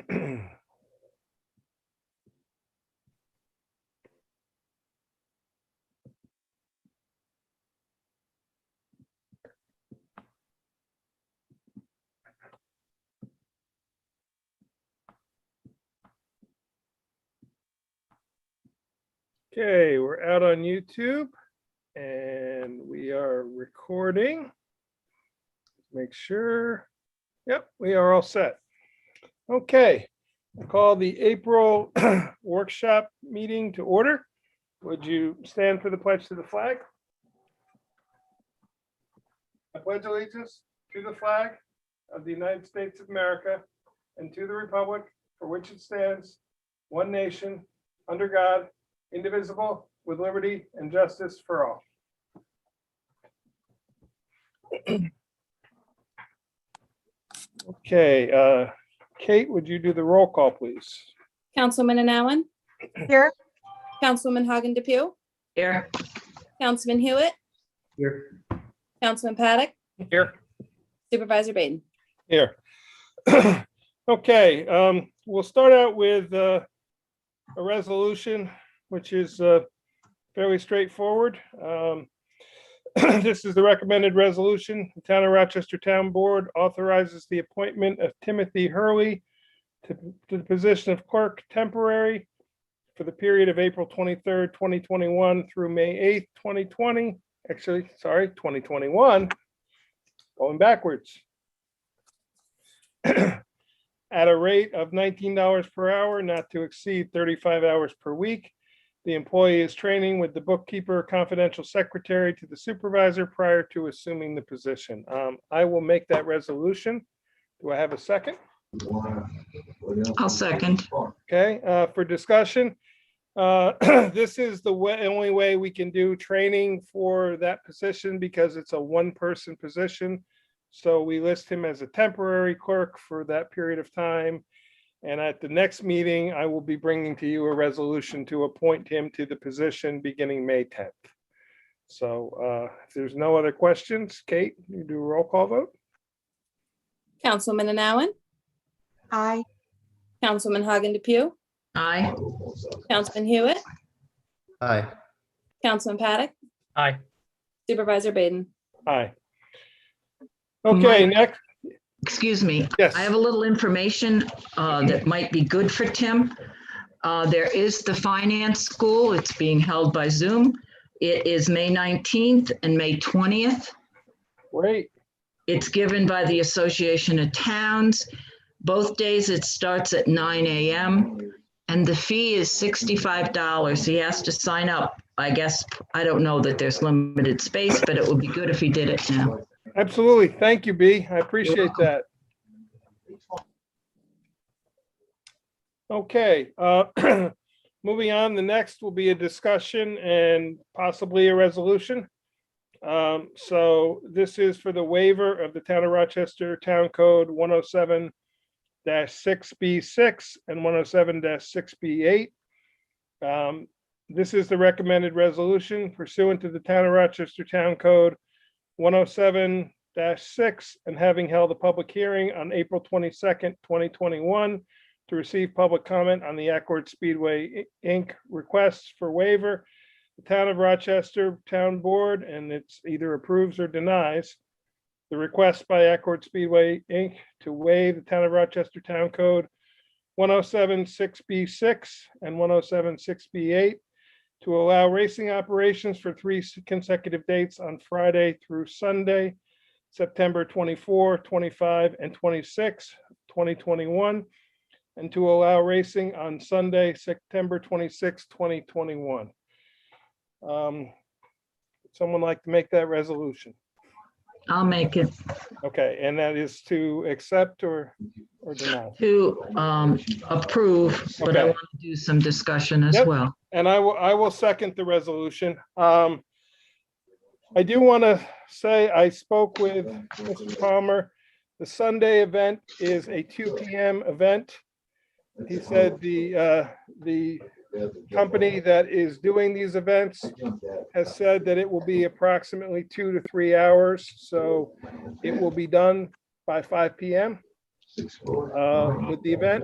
Okay, we're out on YouTube and we are recording. Make sure. Yep, we are all set. Okay, I call the April workshop meeting to order. Would you stand for the pledge to the flag? I pledge allegiance to the flag of the United States of America and to the republic for which it stands, one nation, under God, indivisible, with liberty and justice for all. Okay, Kate, would you do the roll call, please? Councilman Anawan? Here. Councilwoman Hagen DePew? Here. Councilman Hewitt? Here. Councilman Paddock? Here. Supervisor Baden? Here. Okay, we'll start out with a resolution, which is fairly straightforward. This is the recommended resolution. The Town of Rochester Town Board authorizes the appointment of Timothy Hurley to the position of clerk temporary for the period of April 23rd, 2021 through May 8th, 2020. Actually, sorry, 2021, going backwards. At a rate of $19 per hour, not to exceed 35 hours per week. The employee is training with the bookkeeper, confidential secretary to the supervisor prior to assuming the position. I will make that resolution. Do I have a second? I'll second. Okay, for discussion. This is the only way we can do training for that position because it's a one-person position. So we list him as a temporary clerk for that period of time. And at the next meeting, I will be bringing to you a resolution to appoint him to the position beginning May 10th. So if there's no other questions, Kate, you do a roll call vote? Councilman Anawan? Aye. Councilman Hagen DePew? Aye. Councilman Hewitt? Aye. Councilman Paddock? Aye. Supervisor Baden? Aye. Okay, Mike. next. Excuse me. Yes. I have a little information that might be good for Tim. There is the finance school. It's being held by Zoom. It is May 19th and May 20th. Great. It's given by the Association of Towns. Both days it starts at 9 a.m. and the fee is $65. He has to sign up. I guess, I don't know that there's limited space, but it would be good if he did it now. Absolutely. Thank you, B. I appreciate that. Okay, moving on, the next will be a discussion and possibly a resolution. So this is for the waiver of the Town of Rochester Town Code 107-6B6 and 107-6B8. This is the recommended resolution pursuant to the Town of Rochester Town Code 107-6 and having held a public hearing on April 22nd, 2021 to receive public comment on the Accord Speedway Inc. requests for waiver. The Town of Rochester Town Board, and it's either approves or denies the request by Accord Speedway Inc. to waive the Town of Rochester Town Code 107-6B6 and 107-6B8 to allow racing operations for 3 consecutive dates on Friday through Sunday, September 24, 25, and 26, 2021, and to allow racing on Sunday, September 26, 2021. Someone like to make that resolution? I'll make it. Okay, and that is to accept or deny? To approve, but I Okay. want to do some discussion as Yep. well. And I will second the resolution. I do want to say I spoke with Mr. Palmer. The Sunday event is a 2 p.m. event. He said the company that is doing these events has said that it will be approximately 2 to 3 hours. So it will be done by 5 p.m. With the event.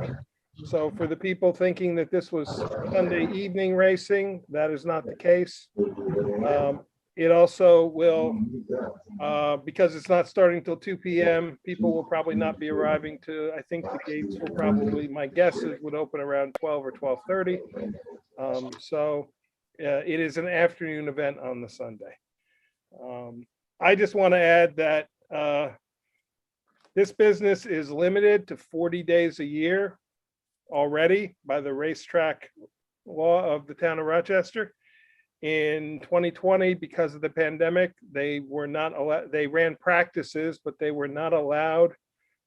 So for the people thinking that this was Sunday evening racing, that is not the case. It also will, because it's not starting till 2 p.m., people will probably not be arriving to, I think the gates will probably, my guess is would open around 12 or 12:30. So it is an afternoon event on the Sunday. I just want to add that this business is limited to 40 days a year already by the racetrack law of the town of Rochester. In 2020, because of the pandemic, they were not allowed, they ran practices, but they were not allowed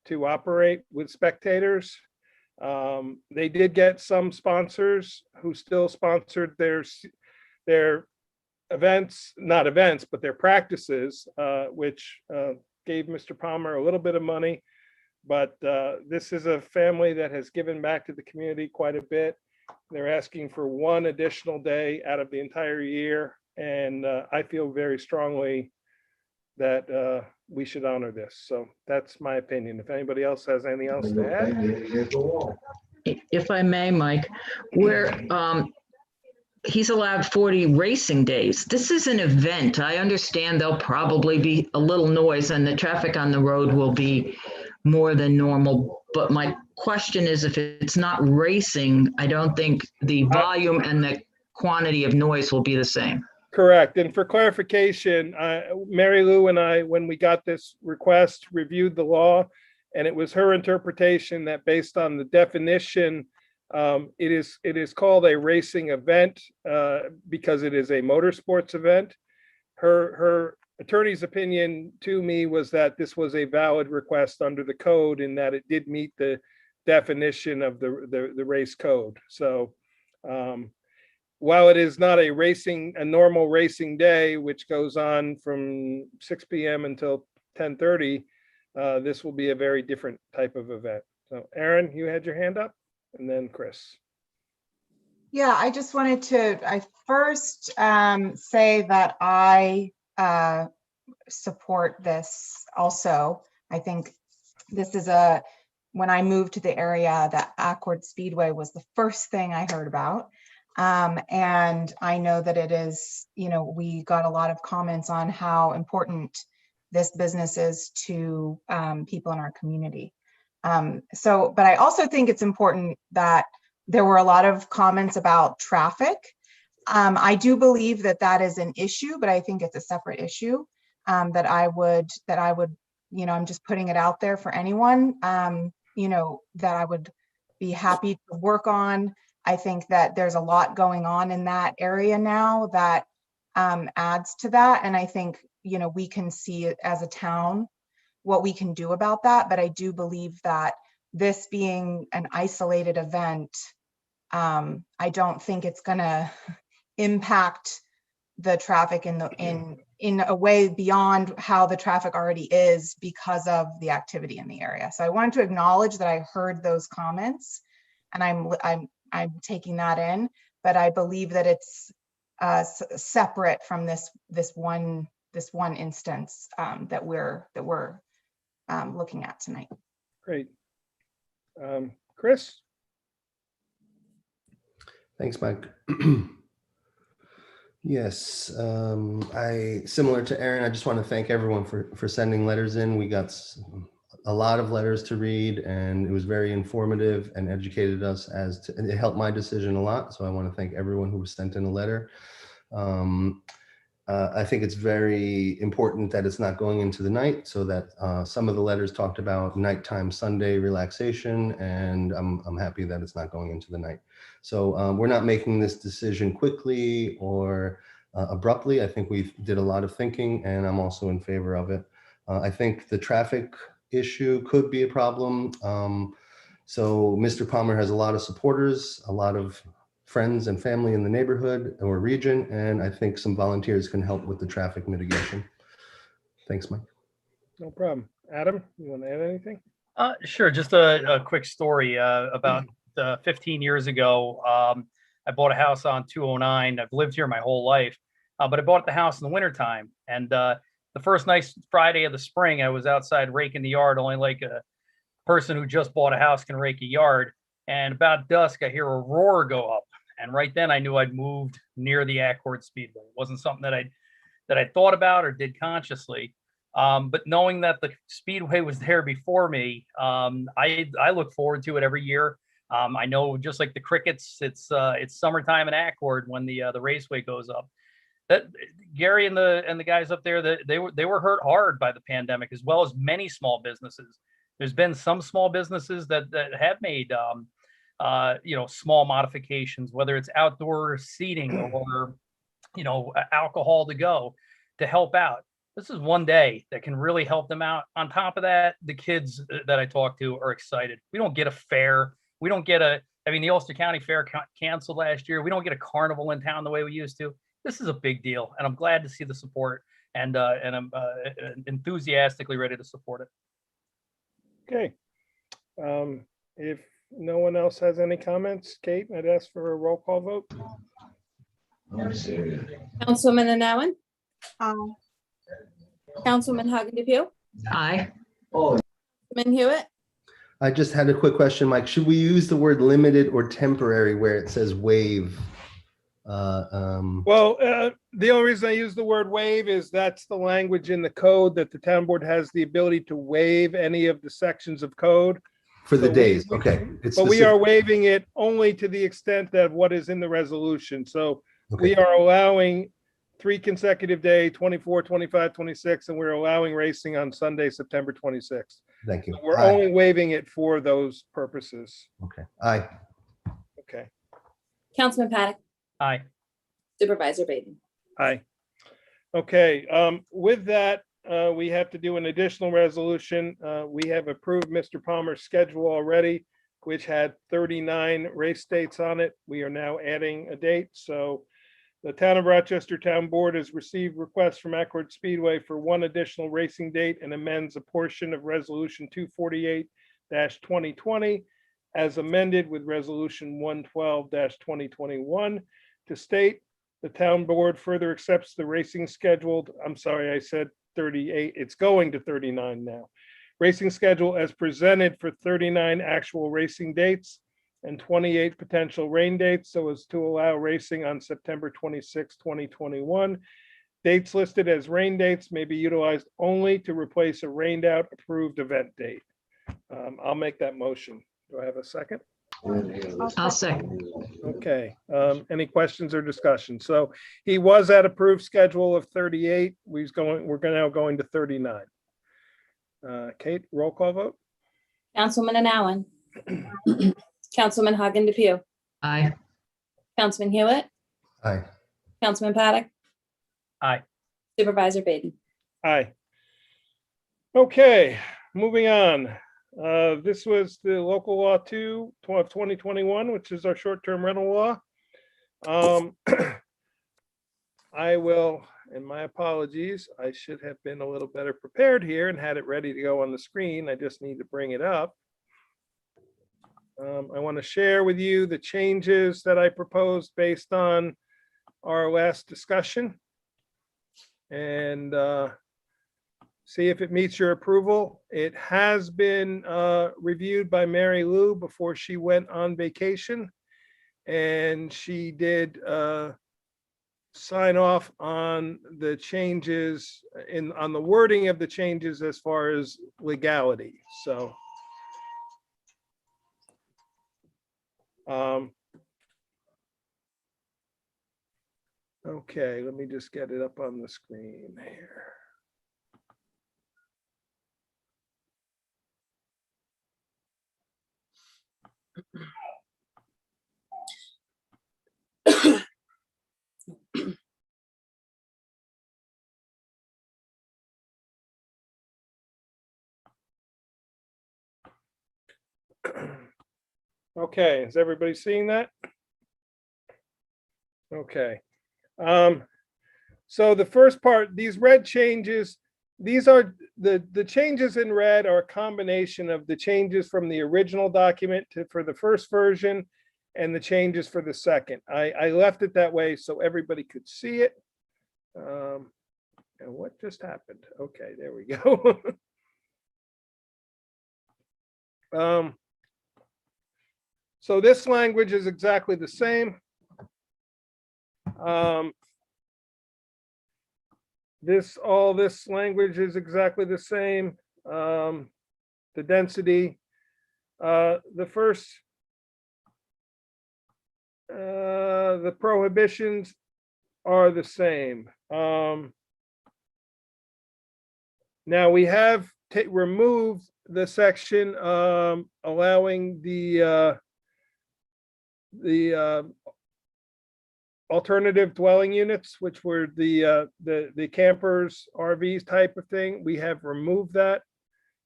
to operate with spectators. They did get some sponsors who still sponsored their events, not events, but their practices, which gave Mr. Palmer a little bit of money. But this is a family that has given back to the community quite a bit. They're asking for one additional day out of the entire year. And I feel very strongly that we should honor this. So that's my opinion. If anybody else has anything else to add. If I may, Mike, he's allowed 40 racing days. This is an event. I understand there'll probably be a little noise and the traffic on the road will be more than normal. But my question is, if it's not racing, I don't think the volume and the quantity of noise will be the same. Correct. And for clarification, Mary Lou and I, when we got this request, reviewed the law, and it was her interpretation that based on the definition, it is called a racing event because it is a motorsports event. Her attorney's opinion to me was that this was a valid request under the code in that it did meet the definition of the race code. So while it is not a normal racing day, which goes on from 6 p.m. until 10:30, this will be a very different type of event. So Aaron, you had your hand up, and then Chris. Yeah, I just wanted to, first say that I support this also. I think this is when I moved to the area, that Accord Speedway was the first thing I heard about. And I know that it is, we got a lot of comments on how important this business is to people in our community. But I also think it's important that there were a lot of comments about traffic. I do believe that that is an issue, but I think it's a separate issue that I would, I'm just putting it out there for anyone, that I would be happy to work on. I think that there's a lot going on in that area now that adds to that. And I think, we can see it as a town, what we can do about that. But I do believe that this being an isolated event, I don't think it's gonna impact the traffic in a way beyond how the traffic already is because of the activity in the area. So I wanted to acknowledge that I heard those comments, and I'm taking that in, but I believe that it's separate from this one instance that we're looking at tonight. Great. Chris? Thanks, Mike. Yes, similar to Aaron, I just want to thank everyone for sending letters in. We got a lot of letters to read, and it was very informative and educated us and it helped my decision a lot. So I want to thank everyone who sent in a letter. I think it's very important that it's not going into the night, so that some of the letters talked about nighttime Sunday relaxation, and I'm happy that it's not going into the night. So we're not making this decision quickly or abruptly. I think we did a lot of thinking, and I'm also in favor of it. I think the traffic issue could be a problem. So Mr. Palmer has a lot of supporters, a lot of friends and family in the neighborhood or region, and I think some volunteers can help with the traffic mitigation. Thanks, Mike. No problem. Adam, you want to add anything? Sure. Just a quick story about 15 years ago. I bought a house on 209. I've lived here my whole life, but I bought the house in the wintertime. And the first nice Friday of the spring, I was outside raking the yard, only like a person who just bought a house can rake a yard. And about dusk, I hear a roar go up. And right then I knew I'd moved near the Accord Speedway. It wasn't something that I thought about or did consciously. But knowing that the Speedway was there before me, I look forward to it every year. I know, just like the crickets, it's summertime in Accord when the raceway goes up. That Gary and the guys up there, that they were hurt hard by the pandemic, as well as many small businesses. There's been some small businesses that have made small modifications, whether it's outdoor seating or alcohol to go to help out. This is one day that can really help them out. On top of that, the kids that I talk to are excited. We don't get a fair. We don't get the Ulster County Fair canceled last year. We don't get a carnival in town the way we used to. This is a big deal, and I'm glad to see the support, and I'm enthusiastically ready to support it. Okay. If no one else has any comments, Kate, I'd ask for a roll call vote. Councilwoman Anowen, Councilwoman Hagen DePew, Aye. Councilman Hewitt, I just had a quick question, Mike. Should we use the word limited or temporary where it says waive? Well, the only reason I use the word waive is that's the language in the code that the town board has the ability to waive any of the sections of code. For the So days, okay. It's But we are specific. waiving it only to the extent that what is in the resolution. So we Okay. are allowing 3 consecutive day, 24, 25, 26, and we're allowing racing on Sunday, September 26th. Thank you. We're Aye. only waiving it for those purposes. Okay. Aye. Okay. Councilman Paddock, Aye. Supervisor Baden. Aye. Okay, with that, we have to do an additional resolution. We have approved Mr. Palmer's schedule already, which had 39 race dates on it. We are now adding a date. So the Town of Rochester Town Board has received requests from Accord Speedway for 1 additional racing date and amends a portion of Resolution 248-2020 as amended with Resolution 112-2021 to state the town board further accepts the racing scheduled, I'm sorry, I said 38, it's going to 39 now. Racing schedule as presented for 39 actual racing dates and 28 potential rain dates so as to allow racing on September 26, 2021. Dates listed as rain dates may be utilized only to replace a rained out approved event date. I'll make that motion. Do I have a second? I'll second. Okay, any questions or discussion? So he was at approved schedule of 38. We're now going to 39. Kate, roll call vote? Councilwoman Anowen, Councilman Hagen DePew, Aye. Councilman Hewitt, Aye. Councilman Paddock, Aye. Supervisor Baden. Aye. Okay, moving on. This was the local law 2 of 2021, which is our short-term rental law. I will, and my apologies, I should have been a little better prepared here and had it ready to go on the screen. I just need to bring it up. I want to share with you the changes that I proposed based on our last discussion. And see if it meets your approval. It has been reviewed by Mary Lou before she went on vacation. And she did sign off on the changes on the wording of the changes as far as legality. So okay, let me just get it up on the screen here. Okay, is everybody seeing that? Okay. So the first part, these red changes, these are the changes in red are a combination of the changes from the original document for the first version and the changes for the second. I left it that way so everybody could see it. And what just happened? Okay, there we go. So this language is exactly the same. All this language is exactly the same. The density, the first, the prohibitions are the same. Now we have removed the section allowing the alternative dwelling units, which were the campers, RVs type of thing. We have removed that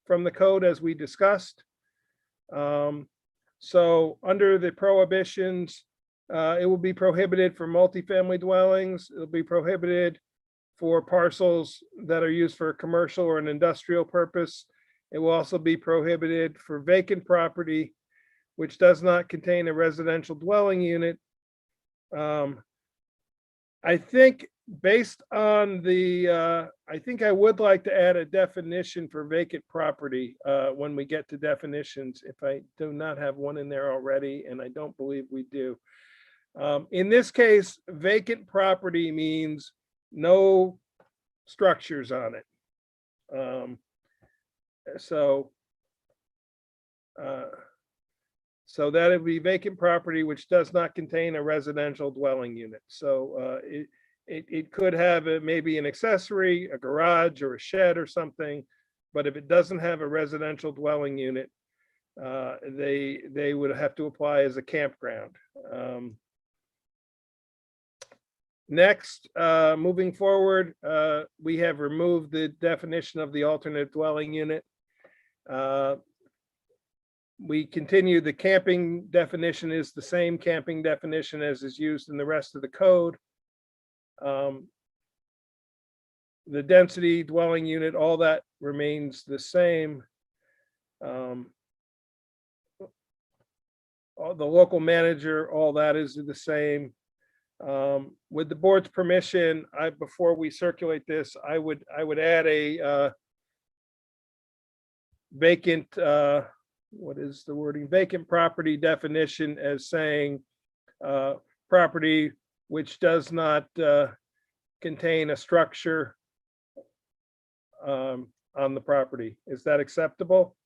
from the code as we discussed. So under the prohibitions, it will be prohibited for multifamily dwellings. It'll be prohibited for parcels that are used for a commercial or an industrial purpose. It will also be prohibited for vacant property, which does not contain a residential dwelling unit. I think based on I think I would like to add a definition for vacant property when we get to definitions, if I do not have one in there already, and I don't believe we do. In this case, vacant property means no structures on it. So that would be vacant property which does not contain a residential dwelling unit. So it could have maybe an accessory, a garage or a shed or something, but if it doesn't have a residential dwelling unit, they would have to apply as a campground. Next, moving forward, we have removed the definition of the alternate dwelling unit. We continue, the camping definition is the same camping definition as is used in the rest of the code. The density dwelling unit, all that remains the same. The local manager, all that is the same. With the board's permission, before we circulate this, I would add a vacant, what is the wording? Vacant property definition as saying property which does not contain a structure on the property. Is that acceptable?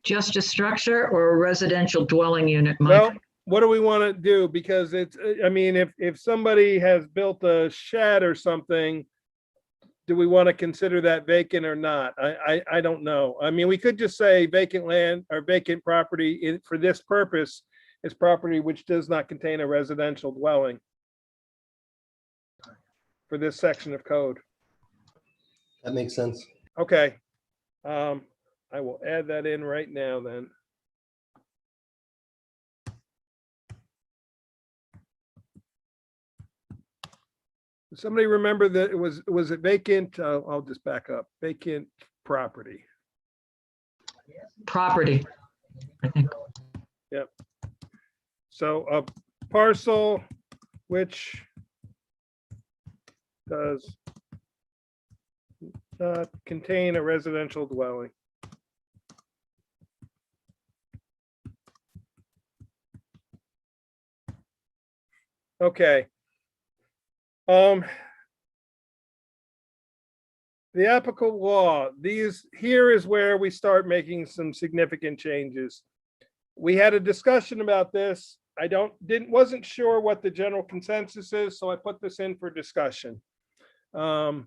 Just a structure or a residential dwelling unit, Well, Mike? what do we want to do? Because it's, I mean, if somebody has built a shed or something, do we want to consider that vacant or not? I don't know. I mean, we could just say vacant land or vacant property for this purpose is property which does not contain a residential dwelling for this section of code. That makes sense. Okay. I will add that in right now then. Does somebody remember that was it vacant? I'll just back up. Vacant property. Property, I think. Yep. So a parcel which does not contain a residential dwelling. Okay. The Apical Law, here is where we start making some significant changes. We had a discussion about this. I wasn't sure what the general consensus is, so I put this in for discussion. So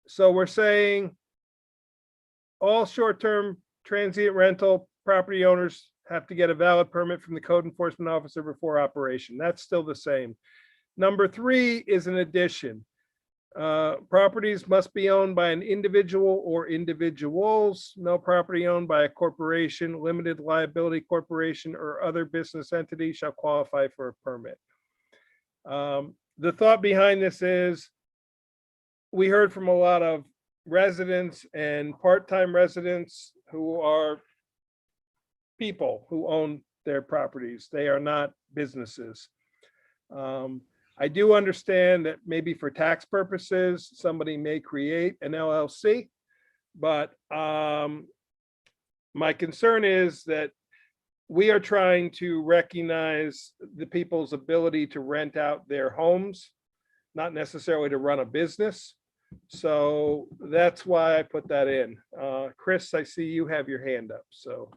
we're saying all short-term transient rental property owners have to get a valid permit from the code enforcement officer before operation. That's still the same. Number 3 is an addition. Properties must be owned by an individual or individuals. No property owned by a corporation, limited liability corporation, or other business entity shall qualify for a permit. The thought behind this is we heard from a lot of residents and part-time residents who are people who own their properties. They are not businesses. I do understand that maybe for tax purposes, somebody may create an LLC, but My concern is that we are trying to recognize the people's ability to rent out their homes, not necessarily to run a business. So that's why I put that in. Chris, I see you have your hand up, so.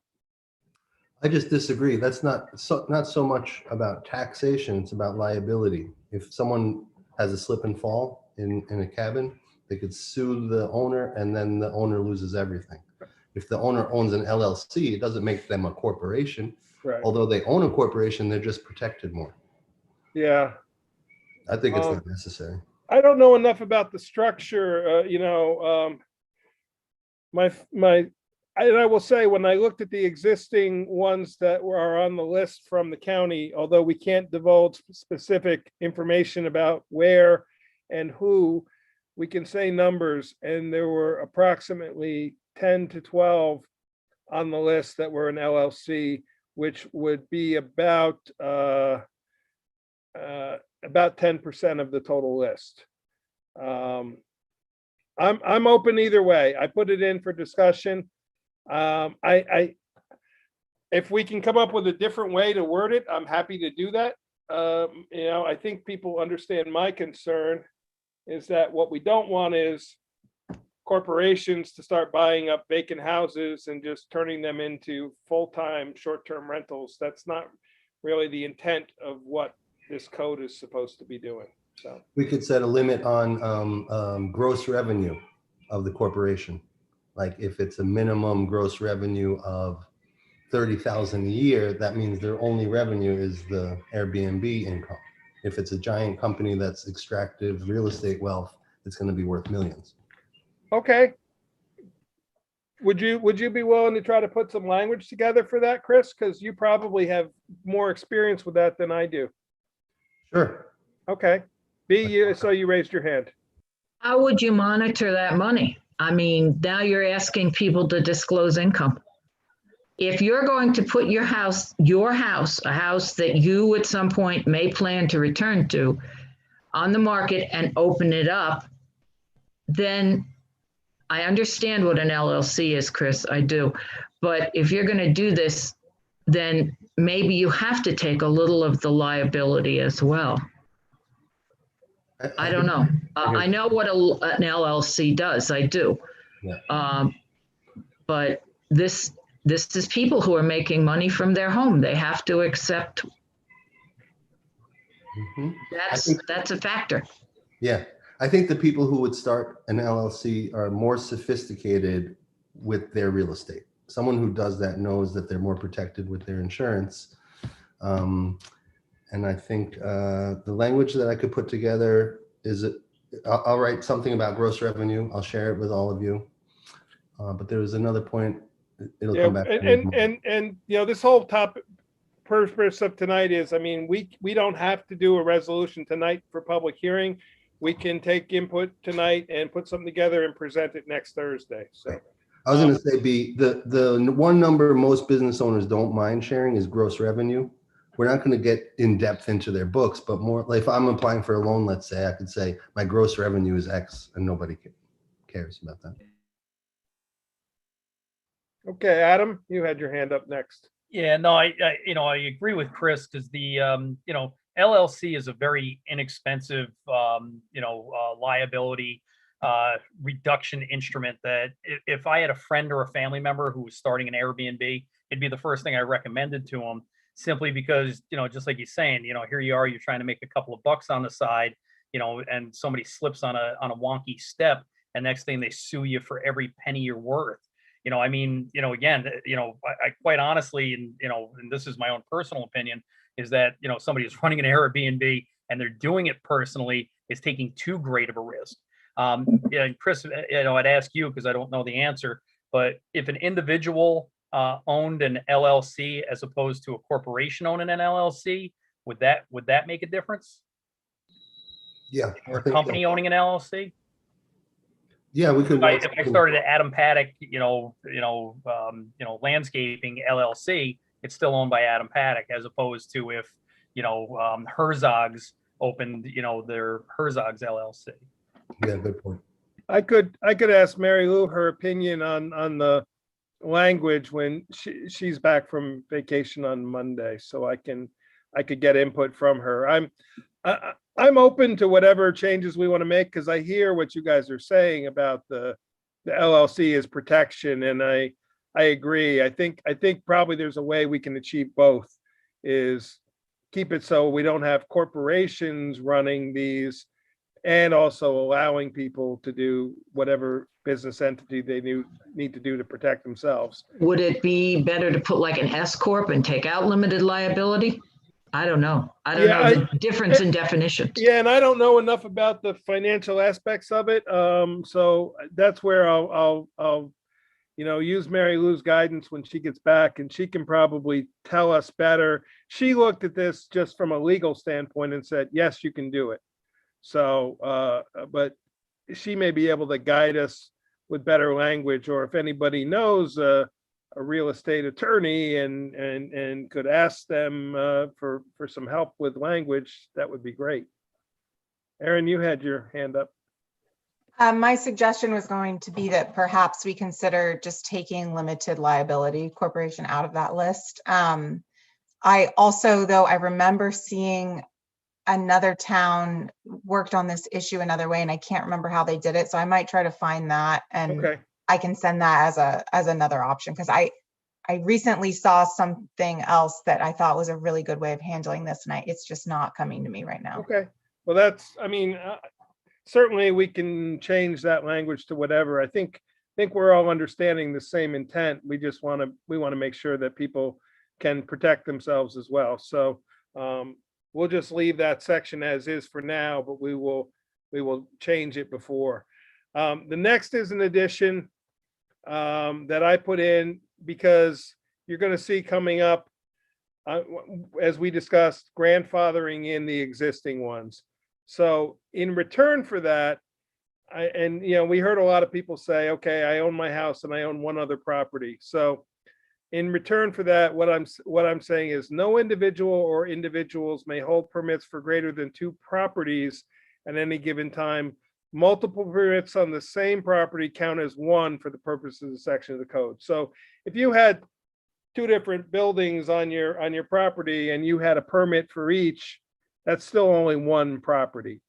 I just disagree. That's not so much about taxation. It's about liability. If someone has a slip and fall in a cabin, they could sue the owner and then the owner loses everything. If the owner owns an LLC, it doesn't make them a corporation. Right. Although they own a corporation, they're just protected more. Yeah. I think it's not necessary. I don't know enough about the structure, I will say, when I looked at the existing ones that are on the list from the county, although we can't divulge specific information about where and who, we can say numbers, and there were approximately 10 to 12 on the list that were an LLC, which would be about 10% of the total list. I'm open either way. I put it in for discussion. If we can come up with a different way to word it, I'm happy to do that. I think people understand my concern is that what we don't want is corporations to start buying up vacant houses and just turning them into full-time short-term rentals. That's not really the intent of what this code is supposed to be doing. So We could set a limit on gross revenue of the corporation. Like if it's a minimum gross revenue of 30,000 a year, that means their only revenue is the Airbnb income. If it's a giant company that's extractive real estate wealth, it's going to be worth millions. okay. Would you be willing to try to put some language together for that, Chris? Because you probably have more experience with that than I do. Sure. Okay. So you raised your hand. How would you monitor that money? I mean, now you're asking people to disclose income. If you're going to put a house that you at some point may plan to return to on the market and open it up, then I understand what an LLC is, Chris, I do. But if you're going to do this, then maybe you have to take a little of the liability as well. I don't know. I know what an LLC does. I do. Yeah. But this is people who are making money from their home. They have to accept. Mhm. That's a factor. Yeah. I think the people who would start an LLC are more sophisticated with their real estate. Someone who does that knows that they're more protected with their insurance. And I think the language that I could put together is, I'll write something about gross revenue. I'll share it with all of you. But there was another point. It'll come back. And this whole topic, purpose of tonight is, I mean, we don't have to do a resolution tonight for public hearing. We can take input tonight and put something together and present it next Thursday. So I was going to say, the one number most business owners don't mind sharing is gross revenue. We're not going to get in depth into their books, but more like if I'm applying for a loan, let's say, I could say my gross revenue is X and nobody cares about that. okay, Adam, you had your hand up next. Yeah, no, I agree with Chris because the LLC is a very inexpensive liability reduction instrument that if I had a friend or a family member who was starting an Airbnb, it'd be the first thing I recommended to them, simply because, just like you're saying, here you are, you're trying to make a couple of bucks on the side, and somebody slips on a wonky step, and next thing they sue you for every penny you're worth. Again, I quite honestly, and this is my own personal opinion, is that, somebody who's running an Airbnb and they're doing it personally is taking too great of a risk. And Chris, I'd ask you, because I don't know the answer, but if an individual owned an LLC as opposed to a corporation owning an LLC, would that make a difference? Yeah. Or a company owning an LLC? Yeah, we could. If I started at Adam Paddock, landscaping LLC, it's still owned by Adam Paddock, as opposed to if, Herzog's opened, their Herzog's LLC. Yeah, good point. I could ask Mary Lou her opinion on the language when she's back from vacation on Monday, so I could get input from her. I'm open to whatever changes we want to make, because I hear what you guys are saying about the LLC is protection, and I agree. I think probably there's a way we can achieve both, is keep it so we don't have corporations running these, and also allowing people to do whatever business entity they need to do to protect themselves. Would it be better to put like an S corp and take out limited liability? I don't know. I don't know the difference in definitions. Yeah, and I don't know enough about the financial aspects of it. So that's where I'll use Mary Lou's guidance when she gets back, and she can probably tell us better. She looked at this just from a legal standpoint and said, yes, you can do it. So, but she may be able to guide us with better language, or if anybody knows a real estate attorney and could ask them for some help with language, that would be great. Erin, you had your hand up. My suggestion was going to be that perhaps we consider just taking limited liability corporation out of that list. I also, though, I remember seeing another town worked on this issue another way, and I can't remember how they did it. So I might try to find that, and Okay. I can send that as another option, because I recently saw something else that I thought was a really good way of handling this, and it's just not coming to me right now. Okay. Well, certainly we can change that language to whatever. I think we're all understanding the same intent. We just want to make sure that people can protect themselves as well. So we'll just leave that section as is for now, but we will change it before. The next is an addition that I put in because you're going to see coming up, as we discussed, grandfathering in the existing ones. So in return for that, we heard a lot of people say, okay, I own my house and I own one other property. So in return for that, what I'm saying is no individual or individuals may hold permits for greater than 2 properties at any given time. Multiple permits on the same property count as one for the purposes of the section of the code. So if you had 2 different buildings on your property and you had a permit for each, that's still only 1 property.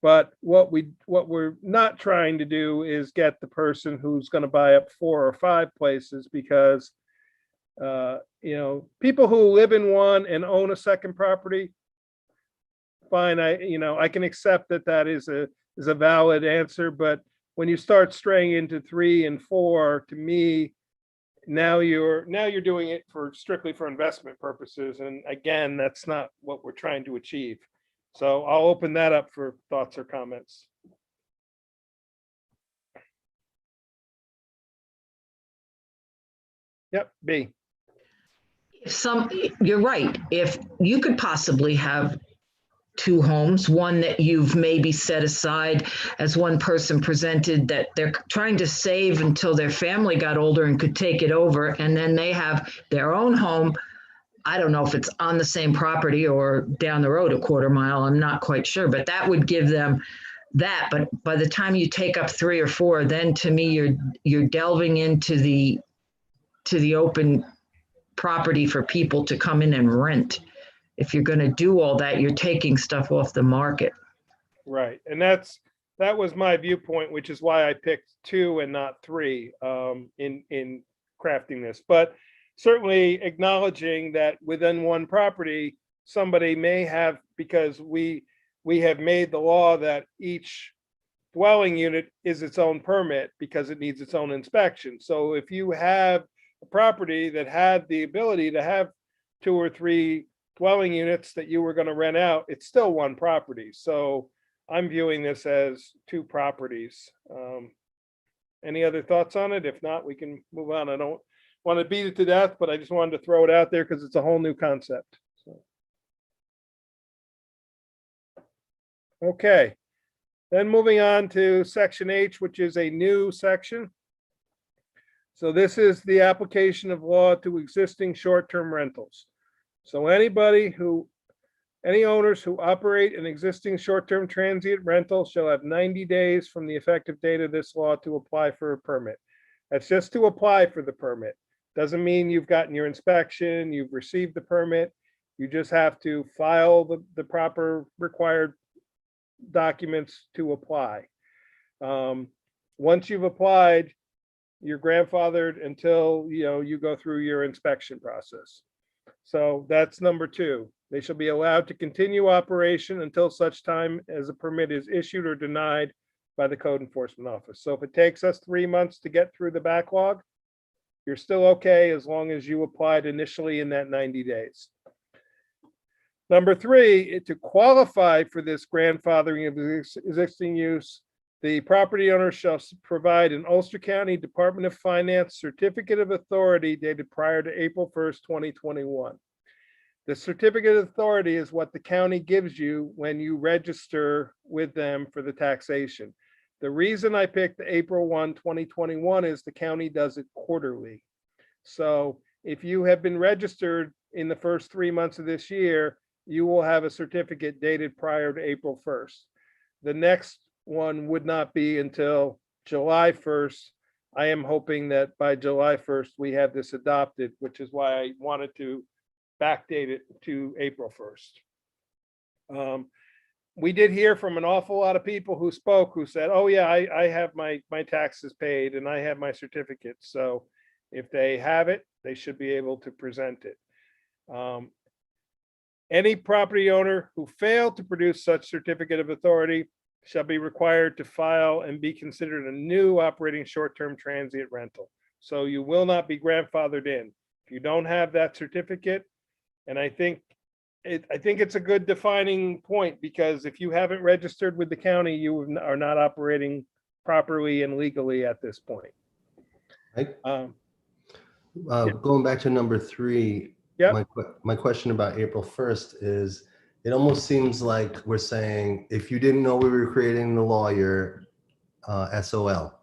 But what we're not trying to do is get the person who's going to buy up 4 or 5 places, because people who live in one and own a second property, fine, I can accept that is a valid answer. But when you start straying into 3 and 4, to me, now you're doing it strictly for investment purposes, and again, that's not what we're trying to achieve. So I'll open that up for thoughts or comments. Yep, B. You're right. If you could possibly have 2 homes, one that you've maybe set aside, as one person presented, that they're trying to save until their family got older and could take it over, and then they have their own home. I don't know if it's on the same property or down the road a quarter mile. I'm not quite sure, but that would give them that. But by the time you take up 3 or 4, then to me, you're delving into the open property for people to come in and rent. If you're going to do all that, you're taking stuff off the market. Right, and that was my viewpoint, which is why I picked 2 and not 3 in crafting this. But certainly acknowledging that within one property, somebody may have, because we have made the law that each dwelling unit is its own permit because it needs its own inspection. So if you have a property that had the ability to have 2 or 3 dwelling units that you were going to rent out, it's still one property. So I'm viewing this as 2 properties. Any other thoughts on it? If not, we can move on. I don't want to beat it to death, but I just wanted to throw it out there because it's a whole new concept. So. Okay, then moving on to section H, which is a new section. So this is the application of law to existing short-term rentals. So any owners who operate an existing short-term transient rental shall have 90 days from the effective date of this law to apply for a permit. That's just to apply for the permit. Doesn't mean you've gotten your inspection, you've received the permit. You just have to file the proper required documents to apply. Once you've applied, you're grandfathered until, you go through your inspection process. So that's number 2. They shall be allowed to continue operation until such time as a permit is issued or denied by the code enforcement office. So if it takes us 3 months to get through the backlog, you're still okay as long as you applied initially in that 90 days. Number 3, to qualify for this grandfathering of existing use, the property owner shall provide an Ulster County Department of Finance certificate of authority dated prior to April 1st, 2021. The certificate of authority is what the county gives you when you register with them for the taxation. The reason I picked the April 1, 2021 is the county does it quarterly. So if you have been registered in the first 3 months of this year, you will have a certificate dated prior to April 1st. The next one would not be until July 1st. I am hoping that by July 1st, we have this adopted, which is why I wanted to backdate it to April 1st. We did hear from an awful lot of people who spoke who said, oh yeah, I have my taxes paid and I have my certificate. So if they have it, they should be able to present it. Any property owner who failed to produce such certificate of authority shall be required to file and be considered a new operating short-term transient rental. So you will not be grandfathered in if you don't have that certificate. And I think it's a good defining point, because if you haven't registered with the county, you are not operating properly and legally at this point. Right. Yeah. Going back to number 3, Yep. my question about April 1st is, it almost seems like we're saying, if you didn't know we were creating the law, you're SOL.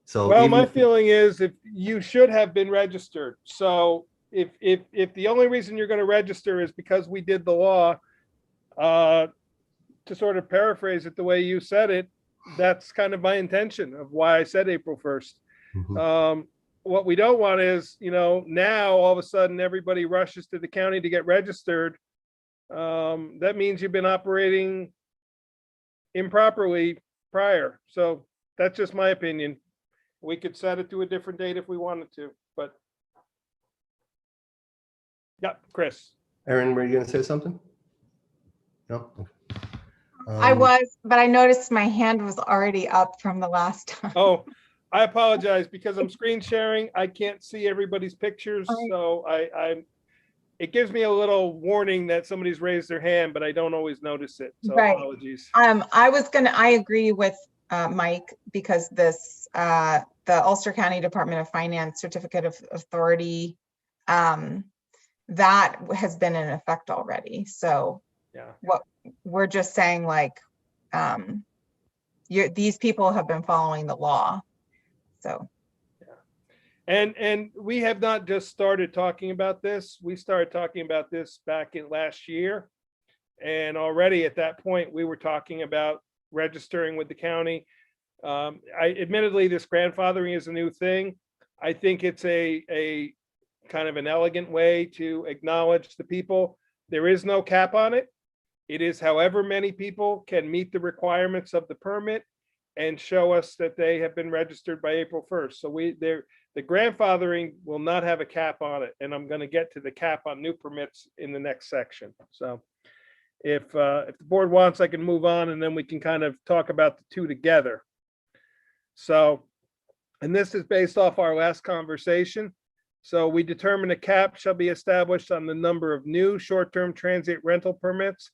So Well, even my if- feeling is if you should have been registered. So if the only reason you're going to register is because we did the law, to sort of paraphrase it the way you said it, that's kind of my intention of why I said April 1st. Mhm. What we don't want is, now all of a sudden everybody rushes to the county to get registered. That means you've been operating improperly prior. So that's just my opinion. We could set it to a different date if we wanted to, but. Yeah, Chris. Erin, were you going to say something? No. Okay. I was, but I noticed my hand was already up from the last time. Oh, I apologize because I'm screen sharing. I can't see everybody's pictures, so it gives me a little warning that somebody's raised their hand, but I don't always notice it. So Right. apologies. I agree with Mike, because this, the Ulster County Department of Finance Certificate of Authority, that has been in effect already. So Yeah. what we're just saying, like, these people have been following the law. So. And we have not just started talking about this. We started talking about this back in last year. And already at that point, we were talking about registering with the county. Admittedly, this grandfathering is a new thing. I think it's a kind of an elegant way to acknowledge the people. There is no cap on it. It is however many people can meet the requirements of the permit and show us that they have been registered by April 1st. So the grandfathering will not have a cap on it. And I'm going to get to the cap on new permits in the next section. So if the board wants, I can move on and then we can kind of talk about the two together. So, and this is based off our last conversation. So we determine a cap shall be established on the number of new short-term transient rental permits.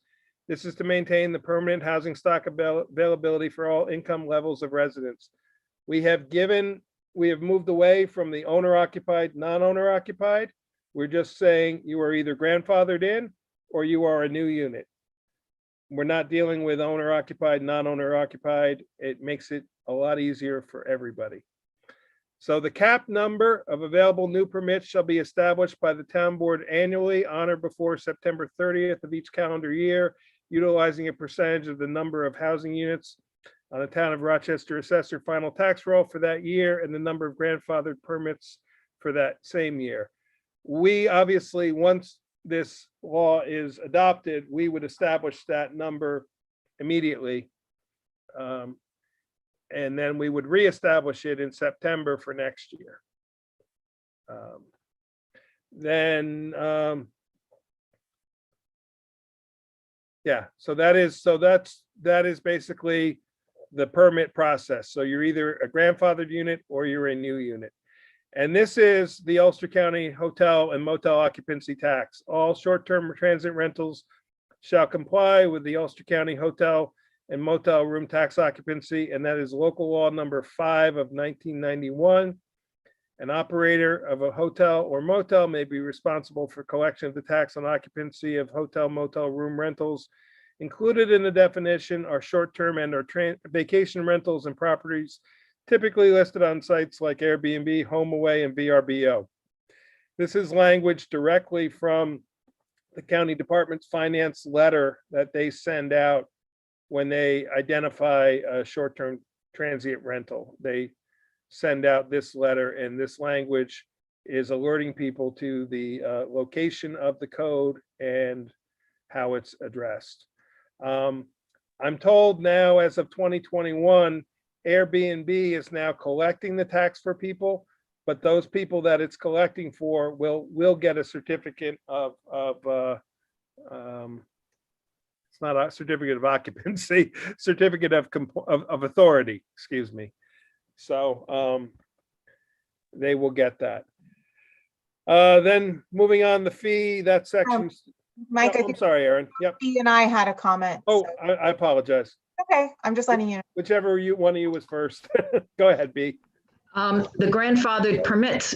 This is to maintain the permanent housing stock availability for all income levels of residents. We have moved away from the owner occupied, non-owner occupied. We're just saying you are either grandfathered in or you are a new unit. We're not dealing with owner occupied, non-owner occupied. It makes it a lot easier for everybody. So the cap number of available new permits shall be established by the town board annually on or before September 30th of each calendar year, utilizing a percentage of the number of housing units on the town of Rochester assessor final tax roll for that year and the number of grandfathered permits for that same year. We obviously, once this law is adopted, we would establish that number immediately. And then we would reestablish it in September for next year. Yeah, so that is basically the permit process. So you're either a grandfathered unit or you're a new unit. And this is the Ulster County Hotel and Motel occupancy tax. All short-term transit rentals shall comply with the Ulster County Hotel and Motel room tax occupancy, and that is local law number 5 of 1991. An operator of a hotel or motel may be responsible for collection of the tax on occupancy of hotel motel room rentals. Included in the definition are short-term and or vacation rentals and properties typically listed on sites like Airbnb, HomeAway, and VRBO. This is language directly from the county department's finance letter that they send out when they identify a short-term transient rental. They send out this letter, and this language is alerting people to the location of the code and how it's addressed. I'm told now, as of 2021, Airbnb is now collecting the tax for people, but those people that it's collecting for will get a certificate of it's not a certificate of occupancy, certificate of authority, excuse me. So they will get that. Then moving on, the fee, that section. Mike, I I'm think sorry, Aaron. Yep. he and I had a comment. Oh, so- I apologize. Okay, I'm just letting you know. Whichever one of you was first. Go ahead, B. The grandfathered permits,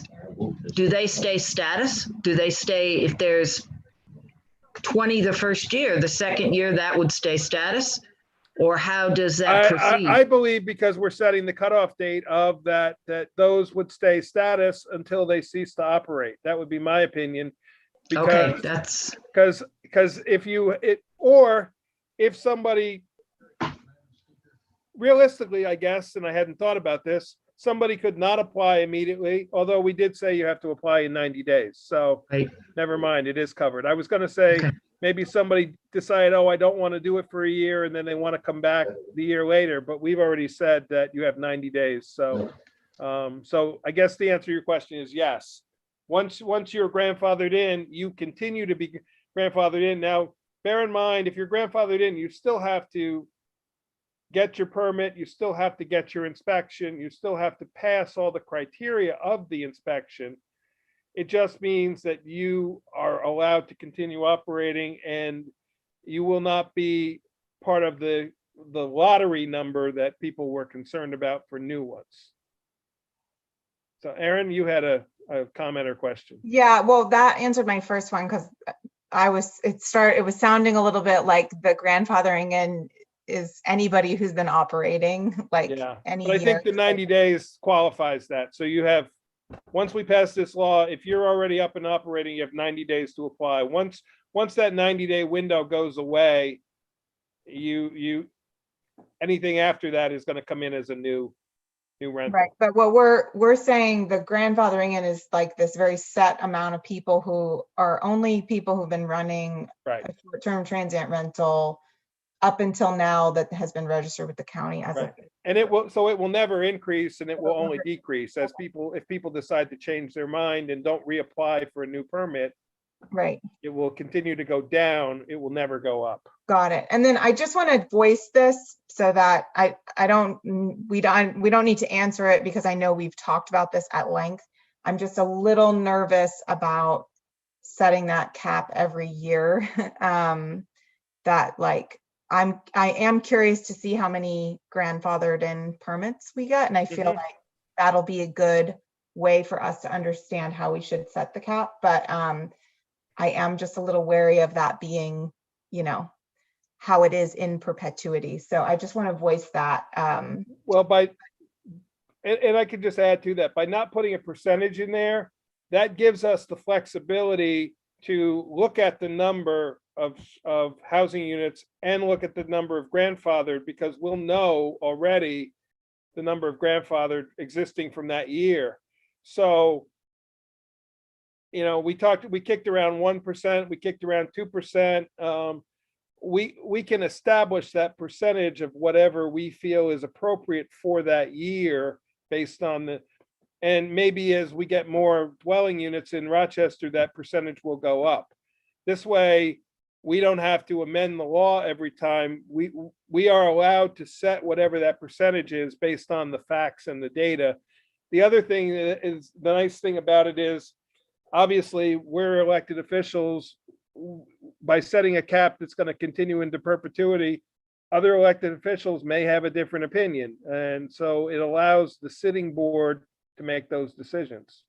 do they stay status? Do they stay, if there's 20 the first year, the second year that would stay status? Or how does that proceed? I believe because we're setting the cutoff date of that those would stay status until they cease to operate. That would be my opinion. Okay, Because that's, because if somebody, realistically, I guess, and I hadn't thought about this, somebody could not apply immediately, although we did say you have to apply in 90 days. So right. never mind, it is covered. I was going to say, Okay. maybe somebody decided, oh, I don't want to do it for a year, and then they want to come back the year later, but we've already said that you have 90 days. So, so I guess the answer to your question is yes. Once you're grandfathered in, you continue to be grandfathered in. Now, bear in mind, if you're grandfathered in, you still have to get your permit, you still have to get your inspection, you still have to pass all the criteria of the inspection. It just means that you are allowed to continue operating, and you will not be part of the lottery number that people were concerned about for new ones. So Aaron, you had a comment or question. Yeah, well, that answered my first one because it was sounding a little bit like the grandfathering in is anybody who's been operating like Yeah, any but I year. think the 90 days qualifies that. So you have, once we pass this law, if you're already up and operating, you have 90 days to apply. Once that 90-day window goes away, anything after that is going to come in as a new rental. Right, but what we're saying, the grandfathering in is like this very set amount of people who are only people who've been running Right. a short-term transient rental up until now that has been registered with the county as Right. And it will never increase, and it will only decrease as if people decide to change their mind and don't reapply for a new permit, right. it will continue to go down. It will never go up. Got it. And then I just want to voice this so that we don't need to answer it because I know we've talked about this at length. I'm just a little nervous about setting that cap every year. I am curious to see how many grandfathered in permits we get, and I feel like that'll be a good way for us to understand how we should set the cap. But I am just a little wary of that being, how it is in perpetuity. So I just want to voice that. Well, and I could just add to that, by not putting a percentage in there, that gives us the flexibility to look at the number of housing units and look at the number of grandfathered, because we'll know already the number of grandfathered existing from that year. So, you know, we kicked around 1%, we kicked around 2%. We can establish that percentage of whatever we feel is appropriate for that year based on and maybe as we get more dwelling units in Rochester, that percentage will go up. This way, we don't have to amend the law every time. We are allowed to set whatever that percentage is based on the facts and the data. The other thing is, the nice thing about it is, obviously, we're elected officials. By setting a cap that's going to continue into perpetuity, other elected officials may have a different opinion. And so it allows the sitting board to make those decisions.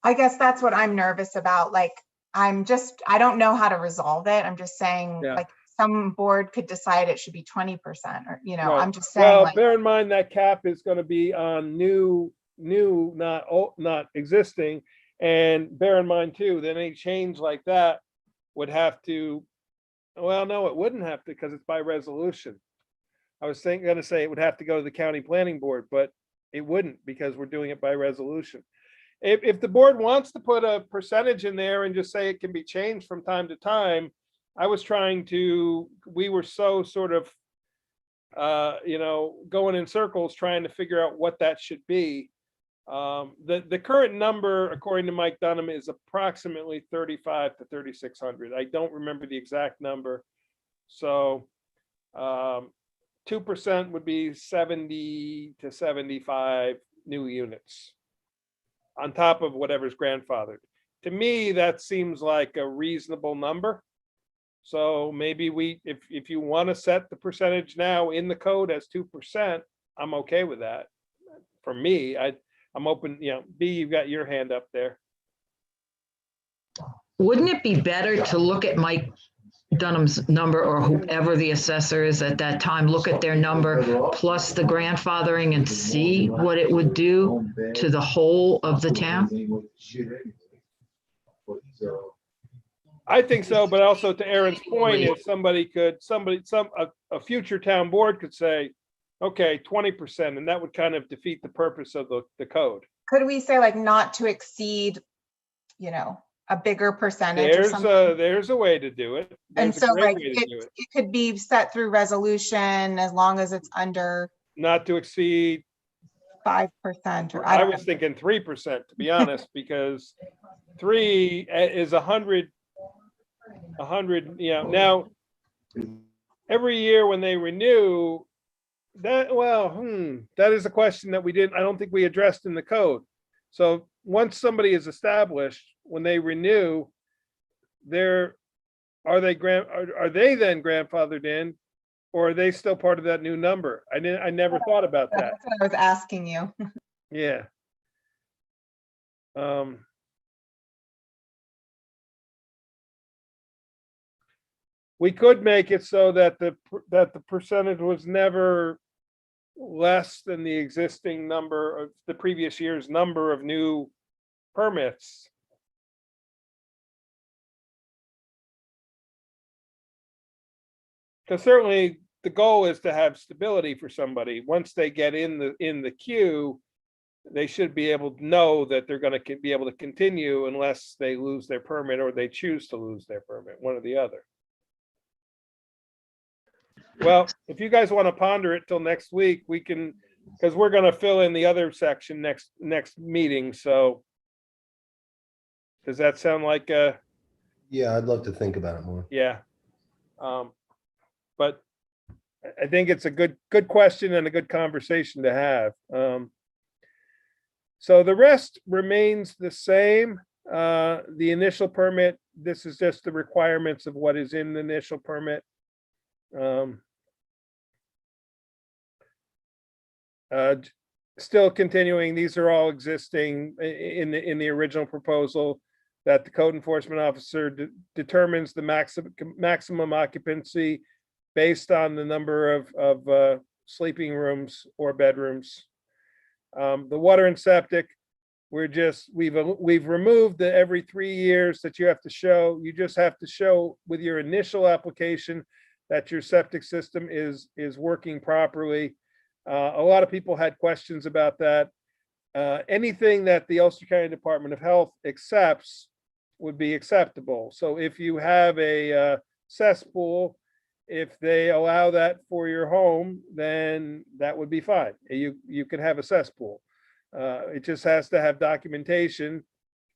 I guess that's what I'm nervous about. Like, I don't know how to resolve it. I'm just saying, Yeah. like, some board could decide it should be 20% or, you know, Right. I'm just saying, Well, like, bear in mind that cap is going to be on new, not old, not existing. And bear in mind too, that any change like that would have to, well, no, it wouldn't have to, because it's by resolution. I was gonna say it would have to go to the county planning board, but it wouldn't, because we're doing it by resolution. If the board wants to put a percentage in there and just say it can be changed from time to time, we were so sort of, you know, going in circles trying to figure out what that should be. The current number, according to Mike Dunham, is approximately 35 to 3,600. I don't remember the exact number. So 2% would be 70 to 75 new units on top of whatever's grandfathered. To me, that seems like a reasonable number. So maybe if you want to set the percentage now in the code as 2%, I'm okay with that. For me, I'm open, you know. B, you've got your hand up there. Wouldn't it be better to look at Mike Dunham's number, or whoever the assessor is at that time, look at their number plus the grandfathering and see what it would do to the whole of the town? I think so, but also to Aaron's point, if a future town board could say, okay, 20%, and that would kind of defeat the purpose of the code. could we say like not to exceed, you know, a bigger percentage or something? There's a way to do it. And There's a so great like way to do it. it could be set through resolution as long as it's under Not to exceed, 5% or I I don't was thinking 3%, to be honest, because 3 is 100, you know. Now, every year when they renew, that is a question that I don't think we addressed in the code. So once somebody is established, when they renew, are they then grandfathered in, or are they still part of that new number? I never thought about that. That's what I was asking you. Yeah. We could make it so that the percentage was never less than the existing number of the previous year's number of new permits. Because certainly the goal is to have stability for somebody. Once they get in the queue, they should be able to know that they're going to be able to continue unless they lose their permit or they choose to lose their permit, one or the other. Well, if you guys want to ponder it till next week, we can, because we're going to fill in the other section next meeting. So does that sound like Yeah, I'd love to think about it more. yeah. But I think it's a good question and a good conversation to have. So the rest remains the same. The initial permit, this is just the requirements of what is in the initial permit. Still continuing, these are all existing in the original proposal, that the code enforcement officer determines the maximum occupancy based on the number of sleeping rooms or bedrooms. The water and septic, we've removed the every 3 years that you have to show. You just have to show with your initial application that your septic system is working properly. A lot of people had questions about that. Anything that the Ulster County Department of Health accepts would be acceptable. So if you have a cesspool, if they allow that for your home, then that would be fine. You can have a cesspool. It just has to have documentation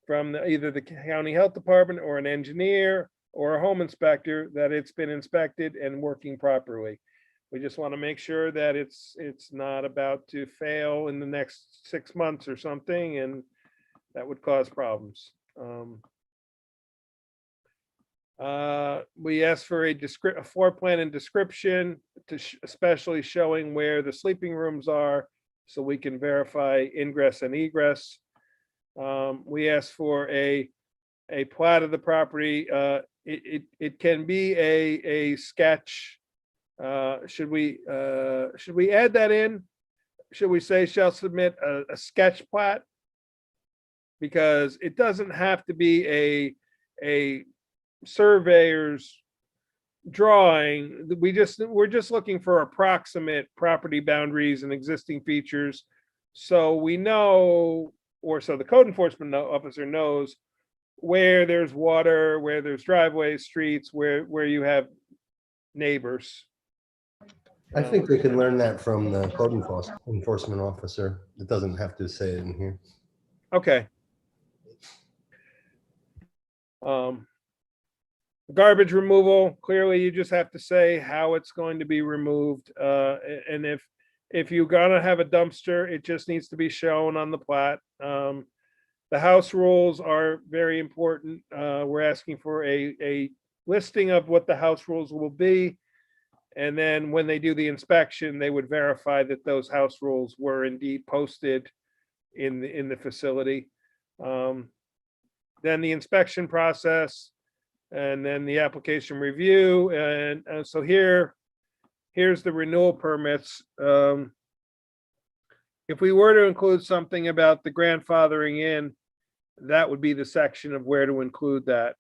from either the county health department or an engineer or a home inspector that it's been inspected and working properly. We just want to make sure that it's not about to fail in the next 6 months or something, and that would cause problems. We asked for a floor plan and description, especially showing where the sleeping rooms are, so we can verify ingress and egress. We asked for a plat of the property. It can be a sketch. Should we add that in? Should we say shall submit a sketch plat? Because it doesn't have to be a surveyor's drawing. We're just looking for approximate property boundaries and existing features. So we know, or so the code enforcement officer knows where there's water, where there's driveways, streets, where you have neighbors. I think they can learn that from the code enforcement officer. It doesn't have to say it in here. Okay. Garbage removal, clearly you just have to say how it's going to be removed. And if you're gonna have a dumpster, it just needs to be shown on the plat. The house rules are very important. We're asking for a listing of what the house rules will be. And then when they do the inspection, they would verify that those house rules were indeed posted in the facility. Then the inspection process, and then the application review. And so here's the renewal permits. If we were to include something about the grandfathering in, that would be the section of where to include that.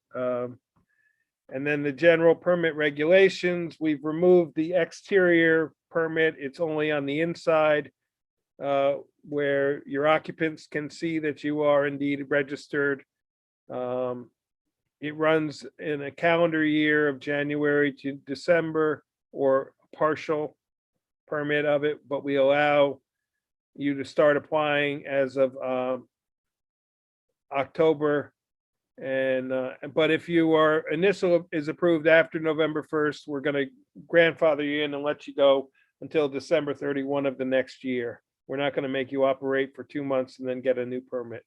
And then the general permit regulations, we've removed the exterior permit. It's only on the inside, where your occupants can see that you are indeed registered. It runs in a calendar year of January to December, or a partial permit of it, but we allow you to start applying as of October. And but if your initial is approved after November 1st, we're going to grandfather you in and let you go until December 31 of the next year. We're not going to make you operate for 2 months and then get a new permit.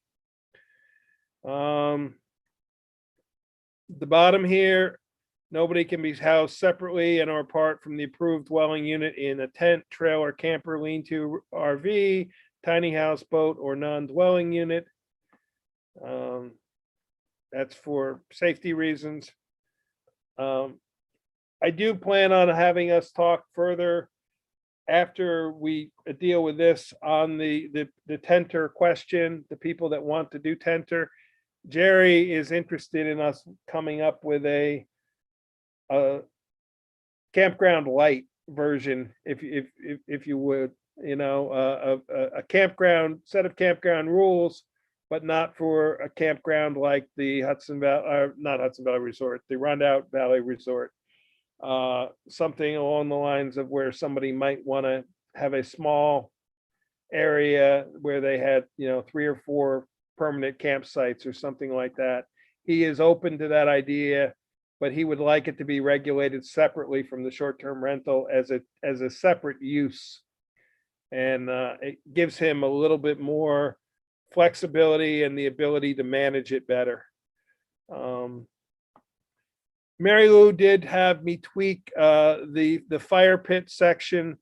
The bottom here, nobody can be housed separately and or apart from the approved dwelling unit in a tent, trailer, camper, lean-to, RV, tiny house, boat, or non-dwelling unit. That's for safety reasons. I do plan on having us talk further after we deal with this on the tenter question, the people that want to do tenter. Jerry is interested in us coming up with a campground light version, if you would, a campground set of campground rules, but not for a campground like the Hudson Valley, not Hudson Valley Resort, the Rondout Valley Resort. Something along the lines of where somebody might want to have a small area where they had, 3 or 4 permanent campsites or something like that. He is open to that idea, but he would like it to be regulated separately from the short-term rental as a separate use. And it gives him a little bit more flexibility and the ability to manage it better. Mary Lou did have me tweak the fire pit section,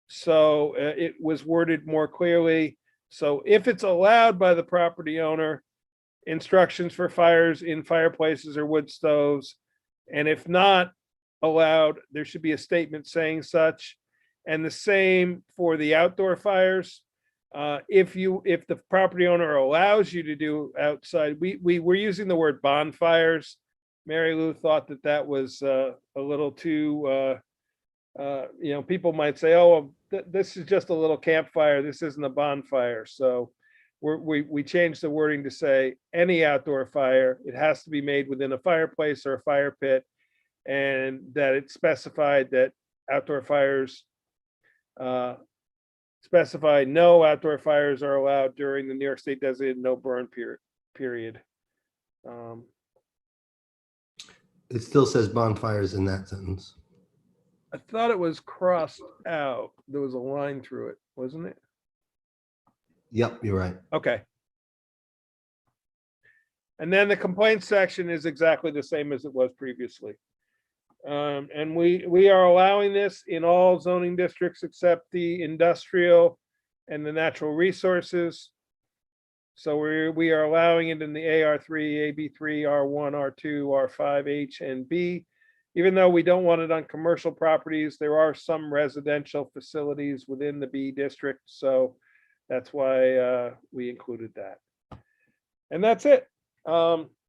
so it was worded more clearly. So if it's allowed by the property owner, instructions for fires in fireplaces or wood stoves, and if not allowed, there should be a statement saying such. And the same for the outdoor fires. If the property owner allows you to do outside, we were using the word bonfires. Mary Lou thought that was a little too, people might say, oh, well, this is just a little campfire. This isn't a bonfire. So we changed the wording to say any outdoor fire. It has to be made within a fireplace or a fire pit, and that it specified that outdoor fires specify no outdoor fires are allowed during the New York State designated no burn period. It still says bonfires in that sentence. I thought it was crossed out. There was a line through it, wasn't it? Yep, you're right. Okay. And then the complaint section is exactly the same as it was previously. And we are allowing this in all zoning districts except the industrial and the natural resources. So we are allowing it in the AR3, AB3, R1, R2, R5, H, and B. Even though we don't want it on commercial properties, there are some residential facilities within the B district. So that's why we included that. And that's it.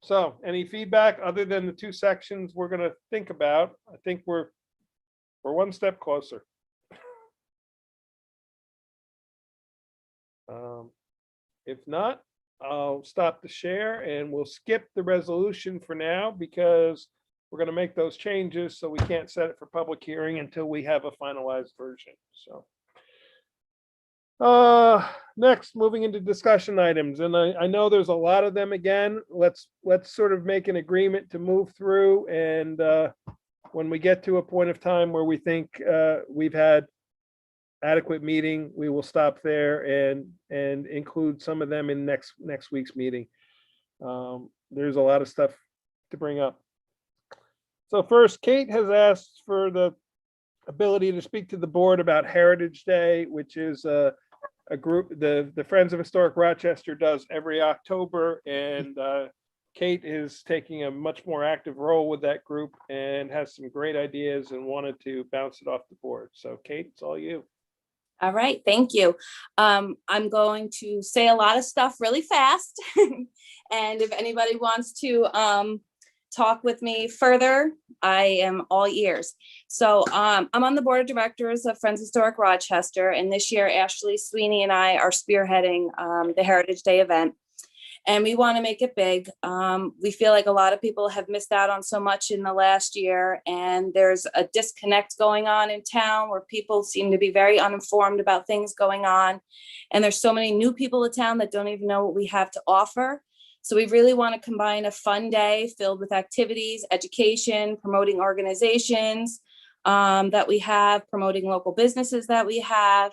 So any feedback other than the two sections we're going to think about? I think we're one step closer. If not, I'll stop the share and we'll skip the resolution for now because we're going to make those changes. So we can't set it for public hearing until we have a finalized version. So next, moving into discussion items, and I know there's a lot of them again. Let's sort of make an agreement to move through, and when we get to a point of time where we think we've had adequate meeting, we will stop there and include some of them in next week's meeting. There's a lot of stuff to bring up. So first, Kate has asked for the ability to speak to the board about Heritage Day, which is a group the Friends of Historic Rochester does every October, and Kate is taking a much more active role with that group and has some great ideas and wanted to bounce it off the board. So Kate, it's all you. All right, thank you. I'm going to say a lot of stuff really fast. And if anybody wants to talk with me further, I am all ears. So I'm on the board of directors of Friends Historic Rochester, and this year Ashley Sweeney and I are spearheading the Heritage Day event, and we want to make it big. We feel like a lot of people have missed out on so much in the last year, and there's a disconnect going on in town where people seem to be very uninformed about things going on, and there's so many new people in town that don't even know what we have to offer. So we really want to combine a fun day filled with activities, education, promoting organizations that we have, promoting local businesses that we have.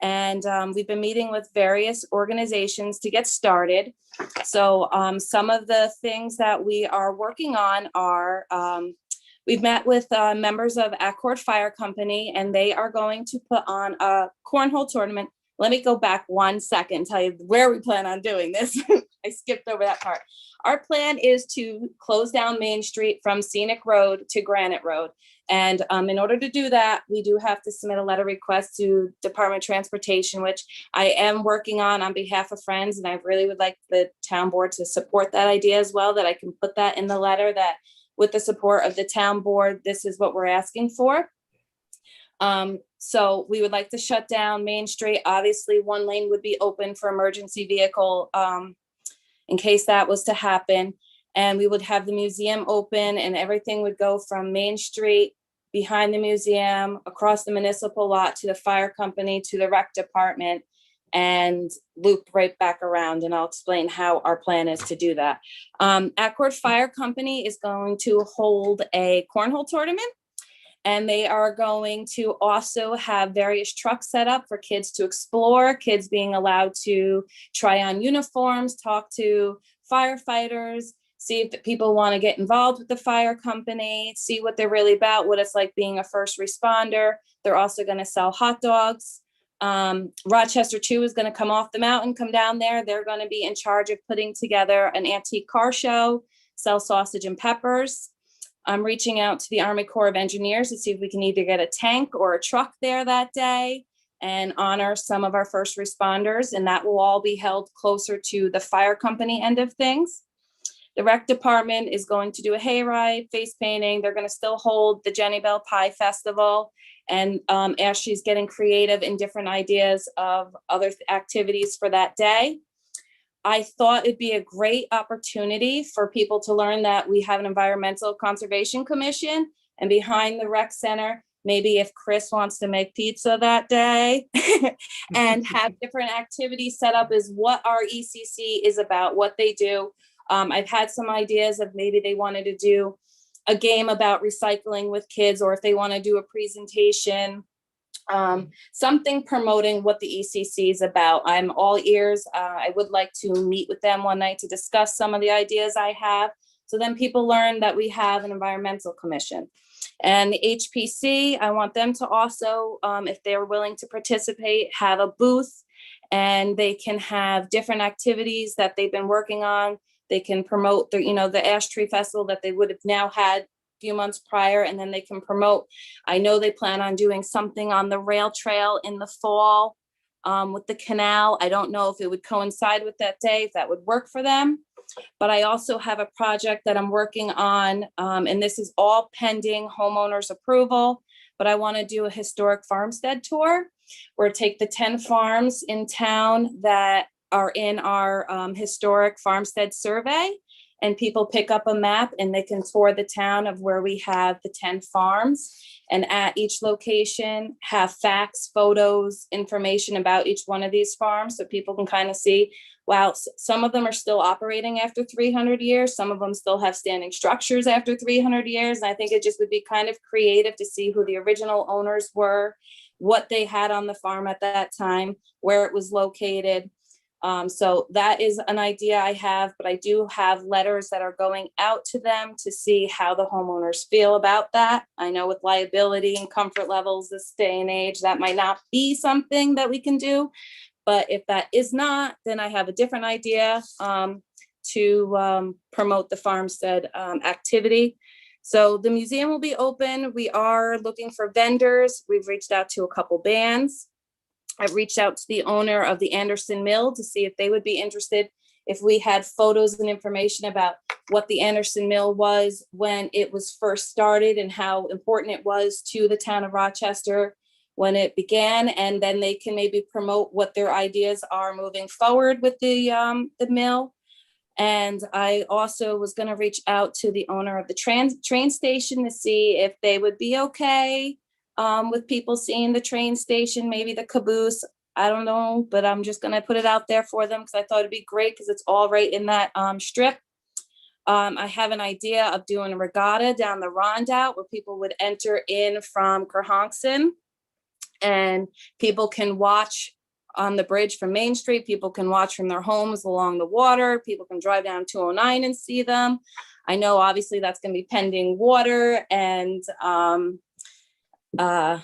And we've been meeting with various organizations to get started. So some of the things that we are working on are, we've met with members of Accord Fire Company, and they are going to put on a cornhole tournament. Let me go back 1 second and tell you where we plan on doing this. I skipped over that part. Our plan is to close down Main Street from Scenic Road to Granite Road. And in order to do that, we do have to submit a letter request to Department of Transportation, which I am working on behalf of Friends. And I really would like the town board to support that idea as well, that I can put that in the letter, that with the support of the town board, this is what we're asking for. So we would like to shut down Main Street. Obviously, one lane would be open for emergency vehicle in case that was to happen. And we would have the museum open, and everything would go from Main Street, behind the museum, across the municipal lot to the fire company, to the rec department, and loop right back around. And I'll explain how our plan is to do that. Accord Fire Company is going to hold a cornhole tournament. And they are going to also have various trucks set up for kids to explore, kids being allowed to try on uniforms, talk to firefighters, see if people want to get involved with the fire company, see what they're really about, what it's like being a first responder. They're also going to sell hot dogs. Rochester 2 is going to come off the mountain, come down there. They're going to be in charge of putting together an antique car show, sell sausage and peppers. I'm reaching out to the Army Corps of Engineers to see if we can either get a tank or a truck there that day. and honor some of our first responders, and that will all be held closer to the fire company end of things. The rec department is going to do a hayride, face painting. They're going to still hold the Jenny Bell Pie Festival. And as she's getting creative in different ideas of other activities for that day, I thought it'd be a great opportunity for people to learn that we have an environmental conservation commission, and behind the rec center, maybe if Chris wants to make pizza that day and have different activities set up is what our ECC is about, what they do. I've had some ideas of maybe they wanted to do a game about recycling with kids, or if they want to do a presentation, something promoting what the ECC is about. I'm all ears. I would like to meet with them one night to discuss some of the ideas I have. So then people learn that we have an environmental commission. And the HPC, I want them to also, if they're willing to participate, have a booth, and they can have different activities that they've been working on. They can promote the Ash Tree Festival that they would have now had a few months prior, and then they can promote. I know they plan on doing something on the rail trail in the fall with the canal. I don't know if it would coincide with that day, if that would work for them. But I also have a project that I'm working on, and this is all pending homeowners approval, but I want to do a historic farmstead tour where take the 10 farms in town that are in our historic farmstead survey, and people pick up a map and they can tour the town of where we have the 10 farms, and at each location have facts, photos, information about each one of these farms, so people can kind of see, wow, some of them are still operating after 300 years. Some of them still have standing structures after 300 years. And I think it just would be kind of creative to see who the original owners were, what they had on the farm at that time, where it was located. So that is an idea I have, but I do have letters that are going out to them to see how the homeowners feel about that. I know with liability and comfort levels this day and age, that might not be something that we can do. But if that is not, then I have a different idea to promote the farmstead activity. So the museum will be open. We are looking for vendors. We've reached out to a couple bands. I've reached out to the owner of the Anderson Mill to see if they would be interested if we had photos and information about what the Anderson Mill was when it was first started and how important it was to the town of Rochester when it began, and then they can maybe promote what their ideas are moving forward with the mill. And I also was going to reach out to the owner of the train station to see if they would be okay with people seeing the train station, maybe the caboose. I don't know, but I'm just going to put it out there for them because I thought it'd be great because it's all right in that strip. I have an idea of doing a regatta down the Rondout where people would enter in from Kerhonkson, and people can watch on the bridge from Main Street. People can watch from their homes along the water. People can drive down 209 and see them. I know obviously that's going to be pending water, and I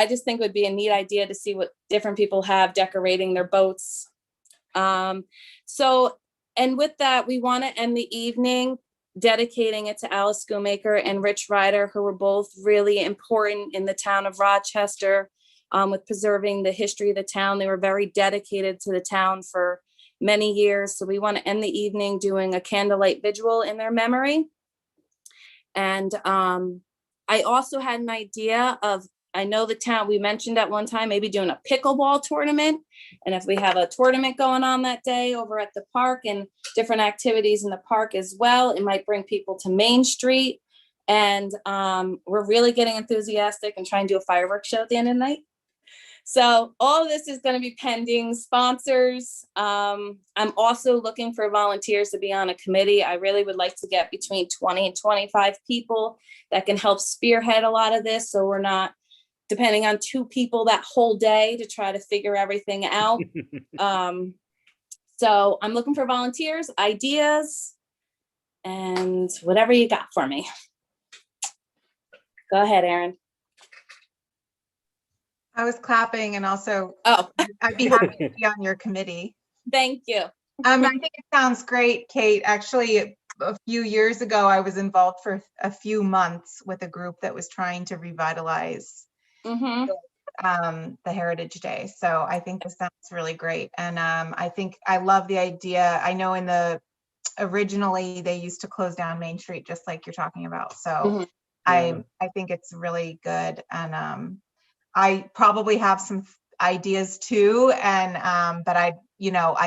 just think it would be a neat idea to see what different people have decorating their boats. And with that, we want to end the evening dedicating it to Alice Schoonmaker and Rich Ryder, who were both really important in the town of Rochester with preserving the history of the town. They were very dedicated to the town for many years. So we want to end the evening doing a candlelight vigil in their memory. And I also had an idea of, I know the town, we mentioned at one time, maybe doing a pickleball tournament. And if we have a tournament going on that day over at the park and different activities in the park as well, it might bring people to Main Street. And we're really getting enthusiastic and trying to do a fireworks show at the end of the night. So all of this is going to be pending sponsors. I'm also looking for volunteers to be on a committee. I really would like to get between 20 and 25 people that can help spearhead a lot of this. So we're not depending on 2 people that whole day to try to figure everything out. So I'm looking for volunteers, ideas, and whatever you got for me. Go ahead, Erin. I was clapping, and also Oh, I'd be happy to be on your committee. thank you. I think it sounds great, Kate. Actually, a few years ago, I was involved for a few months with a group that was trying to revitalize the Heritage Day. So I think this sounds really great. And I think I love the idea. I know originally they used to close down Main Street, just like you're talking about. So Mhm. Yeah. I think it's really good. And I probably have some ideas too. And but I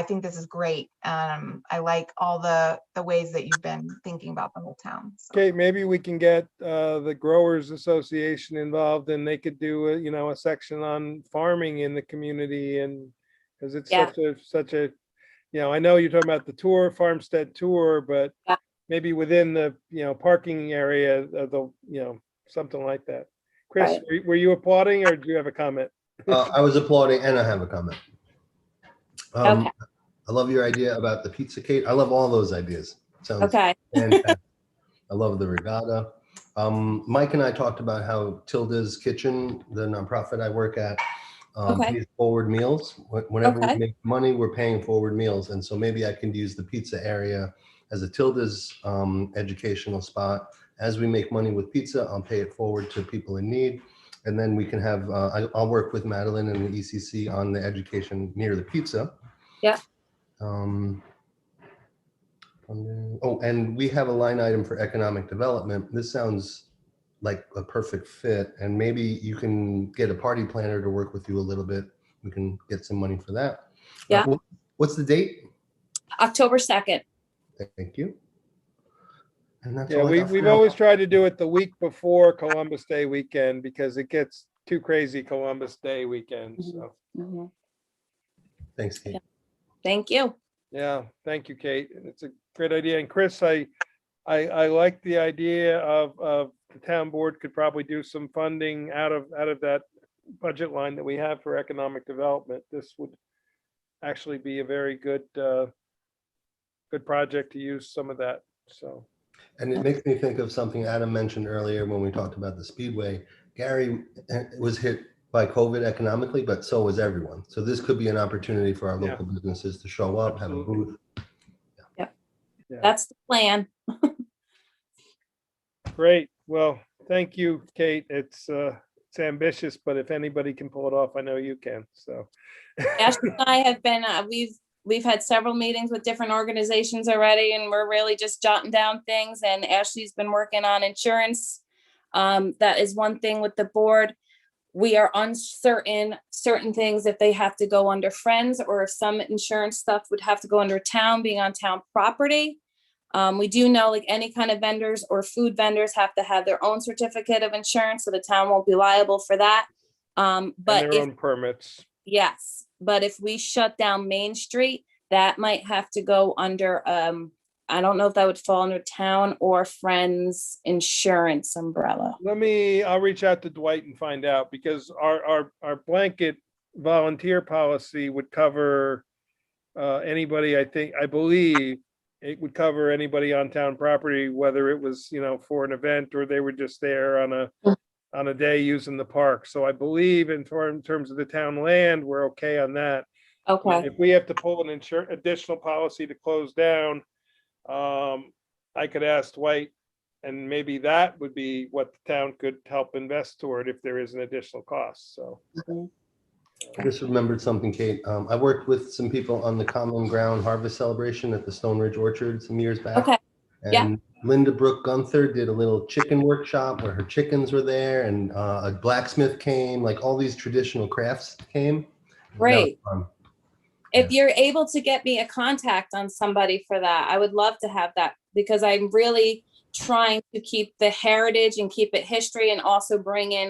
think this is great. I like all the ways that you've been thinking about the whole town. So. Okay, maybe we can get the Growers Association involved and they could do a section on farming in the community, and because it's Yeah. such a I know you're talking about the tour, Farmstead tour, but Yeah. maybe within the parking area of the something like that. Chris, Right. were you applauding or do you have a comment? I was applauding and I have a comment. Okay. I love your idea about the pizza cake. I love all those ideas. Sounds Okay. fantastic. I love the regatta. Mike and I talked about how Tilda's Kitchen, the nonprofit I work at, Okay. pays forward meals. Whenever Okay. we make money, we're paying forward meals. And so maybe I can use the pizza area as a Tilda's educational spot. As we make money with pizza, I'll pay it forward to people in need. And then we can have, I'll work with Madeline and the ECC on the education near the pizza. Yeah. Oh, and we have a line item for economic development. This sounds like a perfect fit. And maybe you can get a party planner to work with you a little bit. We can get some money for that. Yeah. What's the date? October 2nd. Thank you. And that's Yeah, all I got for we've now. always tried to do it the week before Columbus Day weekend because it gets too crazy Columbus Day weekend. So, Mhm. Thanks, Kate. Yeah. Thank you. yeah, thank you, Kate. And it's a great idea. And Chris, I like the idea of the town board could probably do some funding out of that budget line that we have for economic development. This would actually be a very good project to use some of that. So. And it makes me think of something Adam mentioned earlier when we talked about the Speedway. Gary was hit by COVID economically, but so was everyone. So this could be an opportunity for our Yeah. local businesses to show up, have a Absolutely. booth. Yeah. That's the plan. Great. Well, thank you, Kate. It's ambitious, but if anybody can pull it off, I know you can. So. Ashley and I have been, we've had several meetings with different organizations already, and we're really just jotting down things. And Ashley's been working on insurance. That is one thing with the board. We are uncertain, certain things if they have to go under Friends or if some insurance stuff would have to go under town, being on town property. We do know like any kind of vendors or food vendors have to have their own certificate of insurance, so the town won't be liable for that. And But their own permits. yes, but if we shut down Main Street, that might have to go under, I don't know if that would fall under town or Friends insurance umbrella. I'll reach out to Dwight and find out, because our blanket volunteer policy would cover anybody, I believe it would cover anybody on town property, whether it was, for an event or they were just there on a day using the park. So I believe in terms of the town land, we're okay on that. Okay, If we have to pull an additional policy to close down, I could ask Dwight, and maybe that would be what the town could help invest toward if there is an additional cost. So. I just remembered something, Kate. I worked with some people on the Common Ground Harvest Celebration at the Stone Ridge Orchard some years back. okay, yeah. And Linda Brooke Gunther did a little chicken workshop where her chickens were there, and a blacksmith came, like all these traditional crafts came. Great. That was fun. If you're able to get me a contact on somebody for that, I would love to have that, because I'm really trying to keep the heritage and keep it history, and also bring in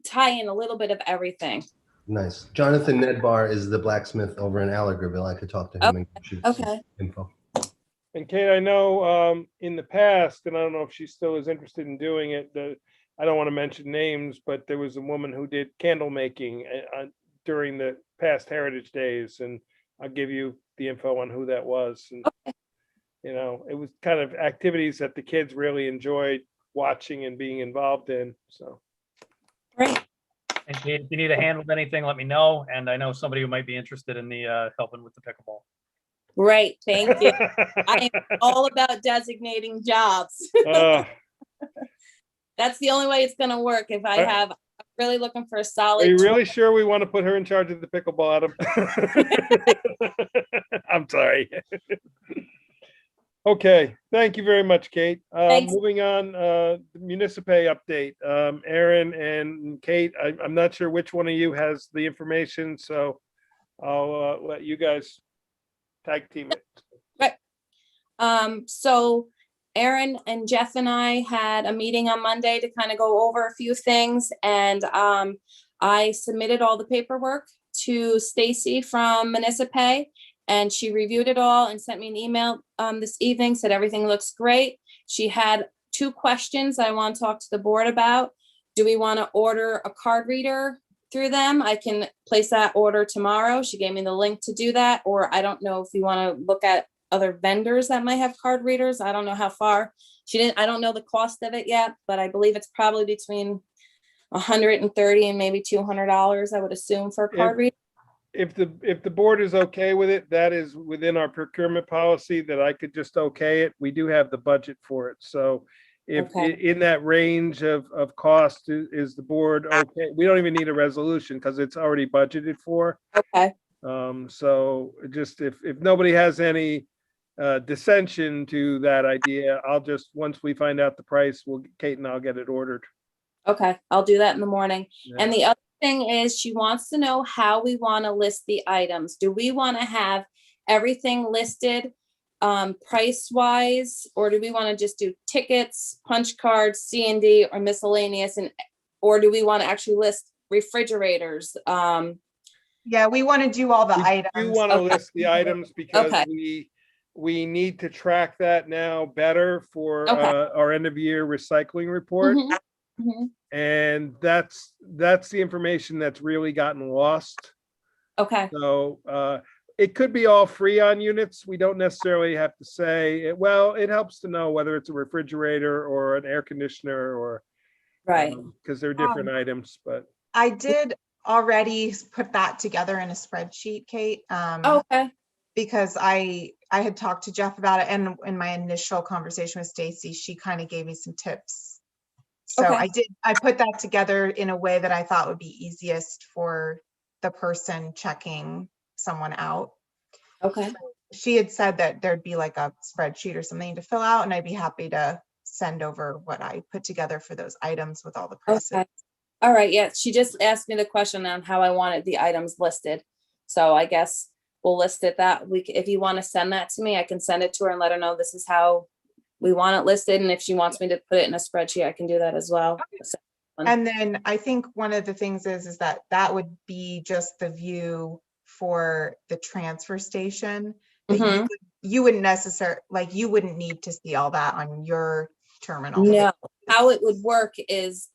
tie in a little bit of everything. Nice. Jonathan Nedbar is the blacksmith over in Allergerville. I could talk to him and shoot some Okay. info. And Kate, I know in the past, and I don't know if she still is interested in doing it, I don't want to mention names, but there was a woman who did candle making during the past Heritage Days, and I'll give you the info on who that was. And, it was kind of activities that the kids really enjoyed watching and being involved in. So. Great. And Kate, if you need a hand with anything, let me know. And I know somebody who might be interested in the helping with the pickleball. Great, thank you. I am all about designating jobs. That's the only way it's gonna work, if I have a really looking for a Are solid. you really sure we want to put her in charge of the pickleball, Adam? I'm sorry. Okay, thank you very much, Kate. Thanks. Moving on, the municipal update. Aaron and Kate, I'm not sure which one of you has the information, so I'll let you guys tag team it. So Aaron and Jeff and I had a meeting on Monday to kind of go over a few things, and I submitted all the paperwork to Stacy from Municipay, and she reviewed it all and sent me an email this evening, said everything looks great. She had 2 questions I want to talk to the board about. Do we want to order a card reader through them? I can place that order tomorrow. She gave me the link to do that, or I don't know if you want to look at other vendors that might have card readers. I don't know how far. I don't know the cost of it yet, but I believe it's probably between $130 and maybe $200, I would assume, for a card reader. If the board is okay with it, that is within our procurement policy that I could just okay it. We do have the budget for it. So if Okay. in that range of cost, is the board okay? We don't even need a resolution because it's already budgeted for. Okay, So just if nobody has any dissension to that idea, I'll just, once we find out the price, Kate and I'll get it ordered. okay, I'll do that in the morning. And Yeah. the other thing is, she wants to know how we want to list the items. Do we want to have everything listed price wise, or do we want to just do tickets, punch cards, C&D, or miscellaneous, or do we want to actually list refrigerators? Yeah, we want to do all the We items. do want to Okay. list the items because Okay. we need to track that now better for Okay. our end of year recycling report. Mhm, mhm. And that's the information that's really gotten lost. Okay, So it could be all Freon units. We don't necessarily have to say, well, it helps to know whether it's a refrigerator or an air conditioner or, right. because they're different items, but I did already put that together in a spreadsheet, Kate. Okay, Because I had talked to Jeff about it, and in my initial conversation with Stacy, she kind of gave me some tips. So Okay. I put that together in a way that I thought would be easiest for the person checking someone out. okay, She had said that there'd be like a spreadsheet or something to fill out, and I'd be happy to send over what I put together for those items with all the prices. okay. All right, yeah, she just asked me the question on how I wanted the items listed. So I guess we'll list it that week. If you want to send that to me, I can send it to her and let her know this is how we want it listed. And if she wants me to put it in a spreadsheet, I can do that as well. And then I think one of the things is that that would be just the view for the transfer station. That Mhm. you wouldn't necessarily, like, you wouldn't need to see all that on your terminal. No, how it would work is,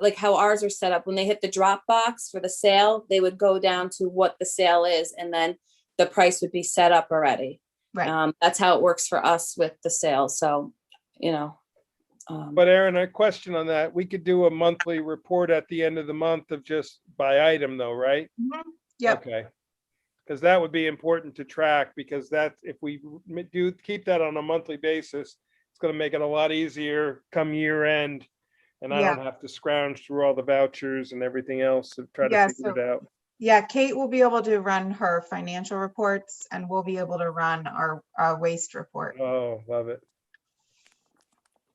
like how ours are set up, when they hit the drop box for the sale, they would go down to what the sale is, and then the price would be set up already. Right. That's how it works for us with the sale, so, But Aaron, a question on that. We could do a monthly report at the end of the month of just by item though, right? Mhm. Yep. Okay. Because that would be important to track, because that, if we do keep that on a monthly basis, it's going to make it a lot easier come year end. And I Yeah. don't have to scrounge through all the vouchers and everything else to try to Yeah, figure it out. Yeah, Kate will be able to run her financial reports, and we'll be able to run our waste report. Oh, love it.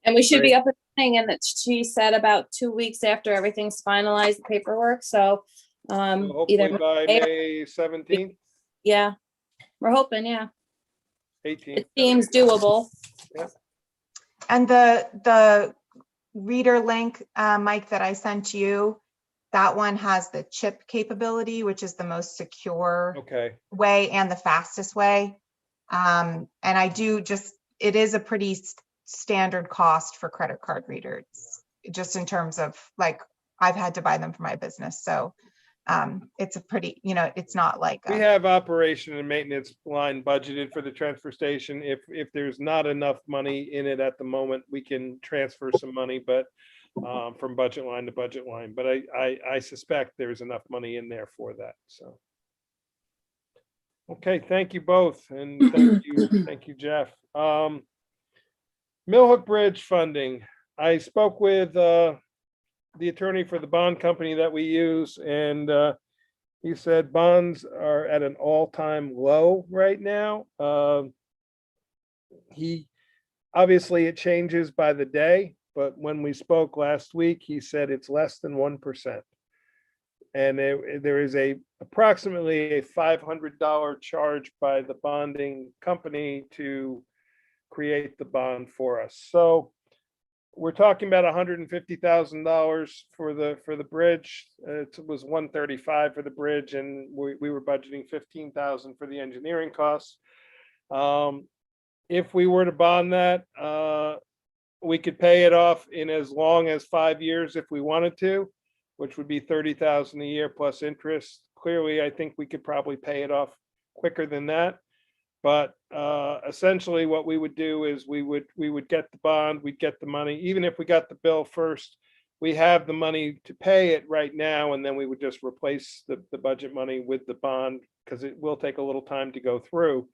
and we should be Great. up and running, and that she said about 2 weeks after everything's finalized, the paperwork, so, So hopefully either, by May or- May 17th, yeah, we're hoping, yeah, 18th. it seems doable. And the reader link, Mike, that I sent you, that one has the chip capability, which is the most secure Okay. way and the fastest way. And I do it is a pretty standard cost for credit card readers, just in terms of, like, I've had to buy them for my business. So it's a pretty, it's not like, We have operation and maintenance line budgeted for the transfer station. If there's not enough money in it at the moment, we can transfer some money, but from budget line to budget line. But I suspect there's enough money in there for that. So. Okay, thank you both, and thank you, Jeff. Millhook Bridge funding. I spoke with the attorney for the bond company that we use, and he said bonds are at an all-time low right now. He obviously it changes by the day, but when we spoke last week, he said it's less than 1%. And there is approximately a $500 charge by the bonding company to create the bond for us. So we're talking about $150,000 for the bridge. It was $135 for the bridge, and we were budgeting $15,000 for the engineering costs. If we were to bond that, we could pay it off in as long as 5 years if we wanted to, which would be $30,000 a year plus interest. Clearly, I think we could probably pay it off quicker than that. But essentially what we would do is we would get the bond, we'd get the money. Even if we got the bill first, we have the money to pay it right now, and then we would just replace the budget money with the bond, because it will take a little time to go through.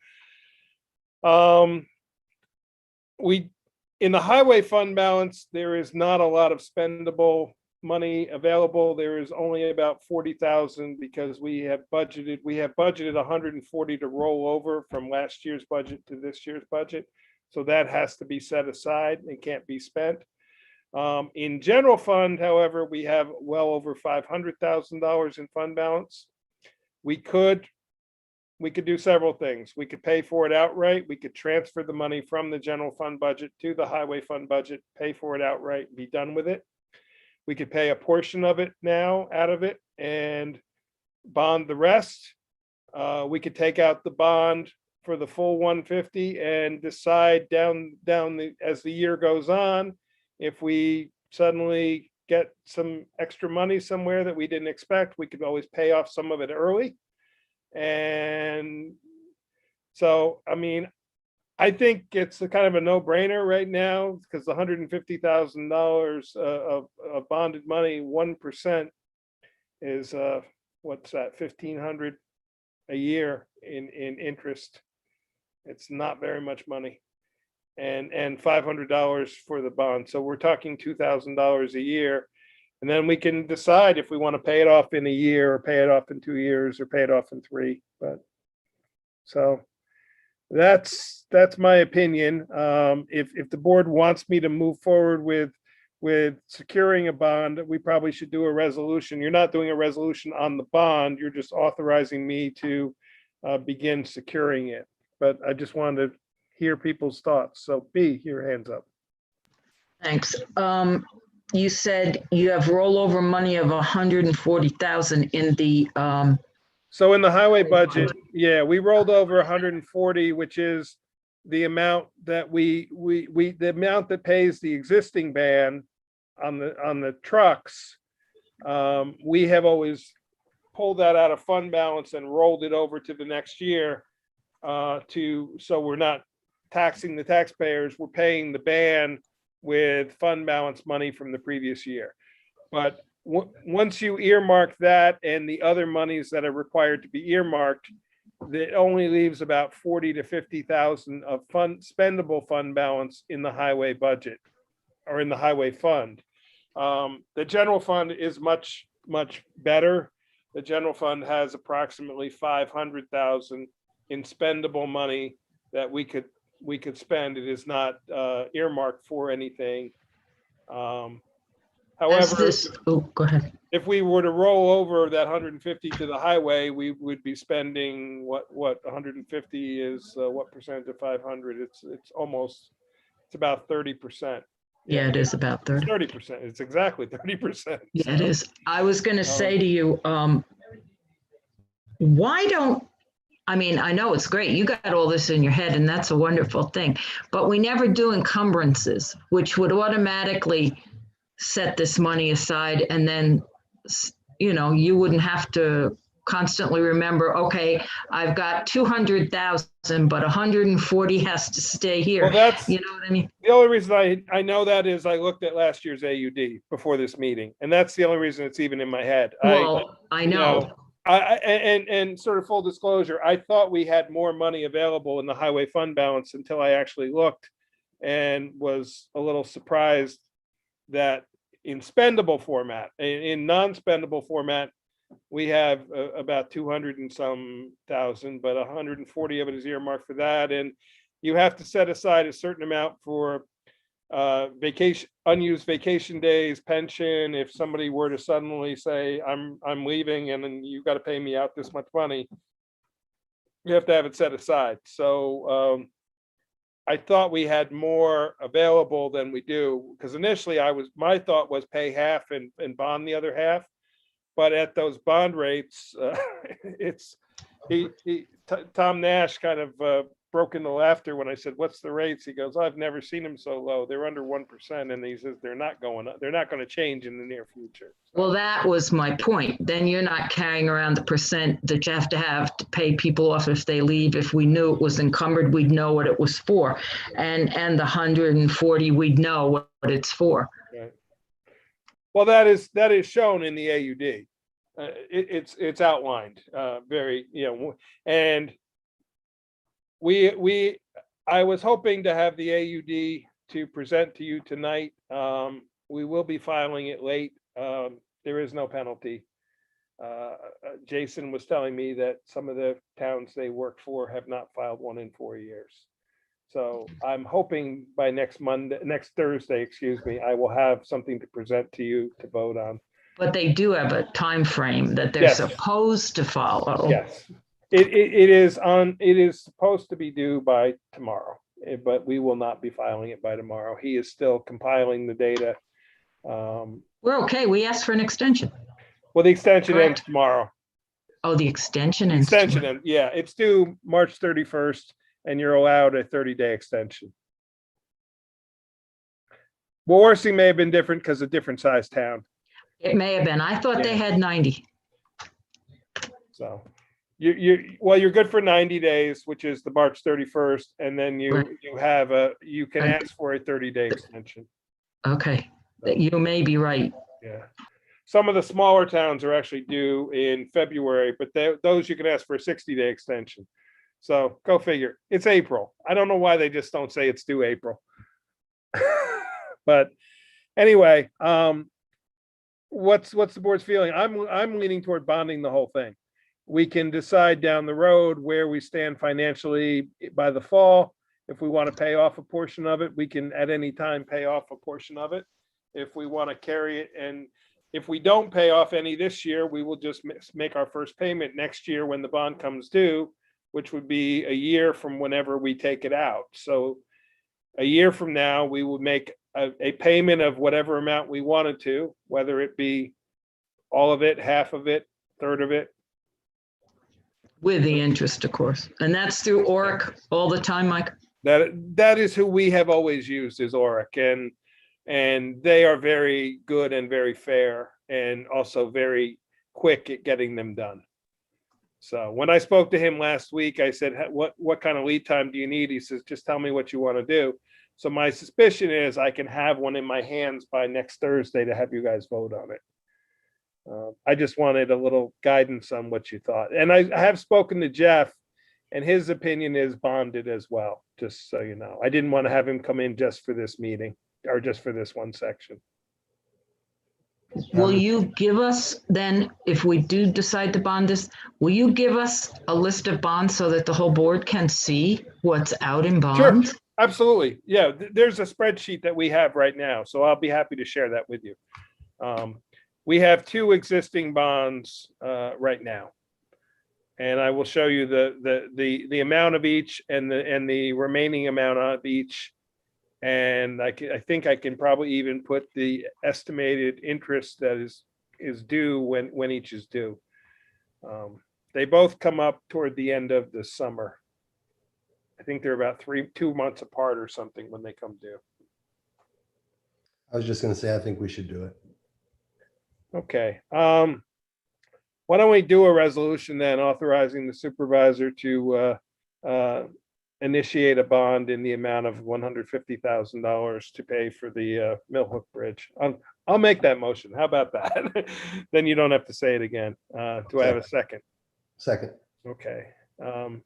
In the highway fund balance, there is not a lot of spendable money available. There is only about 40,000 because we have budgeted 140 to roll over from last year's budget to this year's budget. So that has to be set aside and can't be spent. In general fund, however, we have well over $500,000 in fund balance. We could do several things. We could pay for it outright. We could transfer the money from the general fund budget to the highway fund budget, pay for it outright, and be done with it. We could pay a portion of it now out of it and bond the rest. We could take out the bond for the full 150 and decide as the year goes on, if we suddenly get some extra money somewhere that we didn't expect, we could always pay off some of it early. And so, I mean, I think it's a kind of a no-brainer right now, because the $150,000 of bonded money, 1% is what's that, $1,500 a year in interest. It's not very much money, and $500 for the bond. So we're talking $2,000 a year. And then we can decide if we want to pay it off in a year, or pay it off in 2 years, or pay it off in 3. But so that's my opinion. If the board wants me to move forward with securing a bond, we probably should do a resolution. You're not doing a resolution on the bond. You're just authorizing me to begin securing it. But I just wanted to hear people's thoughts. So B, your hands up. Thanks. You said you have rollover money of 140,000 in the, So in the highway budget, yeah, we rolled over 140, which is the amount that the amount that pays the existing ban on the trucks. We have always pulled that out of fund balance and rolled it over to the next year, so we're not taxing the taxpayers. We're paying the ban with fund balance money from the previous year. But once you earmark that and the other monies that are required to be earmarked, that only leaves about 40 to 50,000 of spendable fund balance in the highway budget, or in the highway fund. The general fund is much better. The general fund has approximately 500,000 in spendable money that we could spend. It is not earmarked for anything. However, go ahead. if we were to roll over that 150 to the highway, we would be spending what 150 is, what percent of 500? It's about 30%. Yeah, it is about 30. 30%. It's exactly 30%. Yeah, it is. I was going to say to you, why don't, I mean, I know it's great. You got all this in your head, and that's a wonderful thing, but we never do encumbrances, which would automatically set this money aside. And then, you know, you wouldn't have to constantly remember, okay, I've got 200,000, but 140 has to stay here. Well, that's, you know what I mean? The only reason I know that is I looked at last year's AUD before this meeting, and that's the only reason it's even in my head. Well, I know. And sort of full disclosure, I thought we had more money available in the highway fund balance until I actually looked, and was a little surprised that in spendable format. In non-spendable format, we have about 200 and some thousand, but 140 of it is earmarked for that. And you have to set aside a certain amount for vacation, unused vacation days, pension. If somebody were to suddenly say, I'm leaving and then you got to pay me out this much money, you have to have it set aside. So I thought we had more available than we do, because initially my thought was pay half and bond the other half. But at those bond rates, Tom Nash kind of broke into laughter when I said, "What's the rates?" He goes, "I've never seen them so low. They're under 1%." And he says they're not going up. They're not going to change in the near future. Well, that was my point. Then you're not carrying around the percent that you have to pay people off if they leave. If we knew it was encumbered, we'd know what it was for. And the 140, we'd know what it's for. Right. Well, that is shown in the AUD. It's outlined very, and I was hoping to have the AUD to present to you tonight. We will be filing it late. There is no penalty. Jason was telling me that some of the towns they work for have not filed one in 4 years. So I'm hoping by next Thursday, I will have something to present to you to vote on. But they do have a time frame that they're Yes. supposed to follow. Yes, it is supposed to be due by tomorrow, but we will not be filing it by tomorrow. He is still compiling the data. We're okay. We asked for an extension. Well, the extension Correct. ends tomorrow. Oh, the extension The ends extension, tomorrow. yeah, it's due March 31st, and you're allowed a 30-day extension. Walworthing may have been different because of different size town. It may have been. I thought they had 90. So you're good for 90 days, which is the March 31st, and then you can ask for a 30-day extension. Okay, you may be right. Yeah. Some of the smaller towns are actually due in February, but those you can ask for a 60-day extension. So go figure. It's April. I don't know why they just don't say it's due April. But anyway, what's the board's feeling? I'm leaning toward bonding the whole thing. We can decide down the road where we stand financially by the fall. If we want to pay off a portion of it, we can at any time pay off a portion of it. If we want to carry it, and if we don't pay off any this year, we will just make our first payment next year when the bond comes due, which would be a year from whenever we take it out. So a year from now, we will make a payment of whatever amount we wanted to, whether it be all of it, half of it, third of it. With the interest, of course. And that's through ORIC all the time, Mike? That is who we have always used, is ORIC, and they are very good and very fair, and also very quick at getting them done. So when I spoke to him last week, I said, what kind of lead time do you need? He says, just tell me what you want to do. So my suspicion is I can have one in my hands by next Thursday to have you guys vote on it. I just wanted a little guidance on what you thought. And I have spoken to Jeff, and his opinion is bonded as well, just so you know. I didn't want to have him come in just for this meeting, or just for this one section. Will you give us then, if we do decide to bond this, will you give us a list of bonds so that the whole board can see what's out in bonds? Sure, absolutely. Yeah, there's a spreadsheet that we have right now, so I'll be happy to share that with you. We have 2 existing bonds right now, and I will show you the amount of each and the remaining amount of each. And I think I can probably even put the estimated interest that is due when each is due. They both come up toward the end of the summer. I think they're about 2 months apart or something when they come due. I was just going to say, I think we should do it. Okay. Why don't we do a resolution then authorizing the supervisor to initiate a bond in the amount of $150,000 to pay for the Mill Hook Bridge. I'll make that motion. How about that? Then you don't have to say it again. Do I have a second? Second. Okay.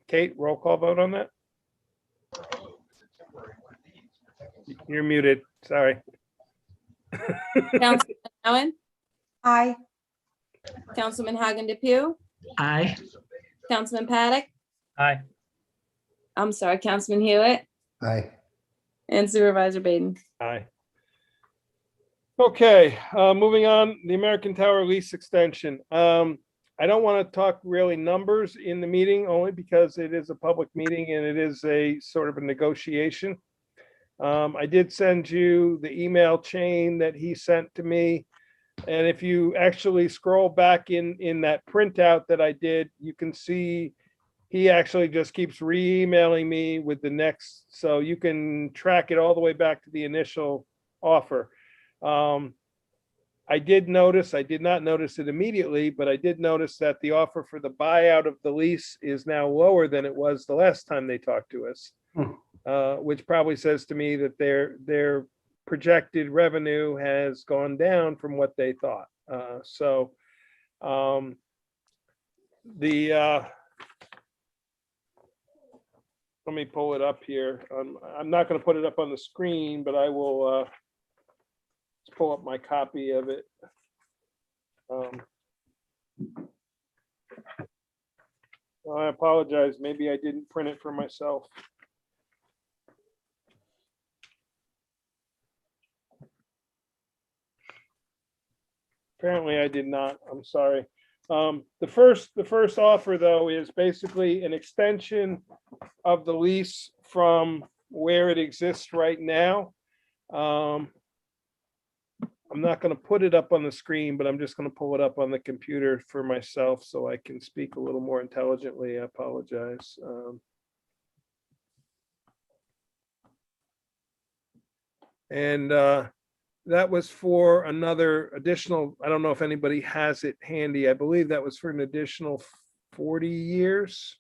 Kate, roll call vote on that? You're muted. Sorry. Councilman Owen, Aye. Councilman Hagan DePew, Aye. Councilman Paddock, Aye. I'm sorry, Councilman Hewitt, Aye. and Supervisor Baden. Aye. Okay, moving on, the American Tower lease extension. I don't want to talk really numbers in the meeting, only because it is a public meeting and it is a sort of a negotiation. I did send you the email chain that he sent to me. And if you actually scroll back in that printout that I did, you can see he actually just keeps re-emailing me with the next, so you can track it all the way back to the initial offer. I did not notice it immediately, but I did notice that the offer for the buyout of the lease is now lower than it was the last time they talked to us. Which probably says to me that their projected revenue has gone down from what they thought. Let me pull it up here. I'm not going to put it up on the screen, but I will let's pull up my copy of it. I apologize. Maybe I didn't print it for myself. Apparently I did not. I'm sorry. The first offer, though, is basically an extension of the lease from where it exists right now. I'm not going to put it up on the screen, but I'm just going to pull it up on the computer for myself so I can speak a little more intelligently. I apologize. That was for another additional, I don't know if anybody has it handy. I believe that was for an additional 40 years.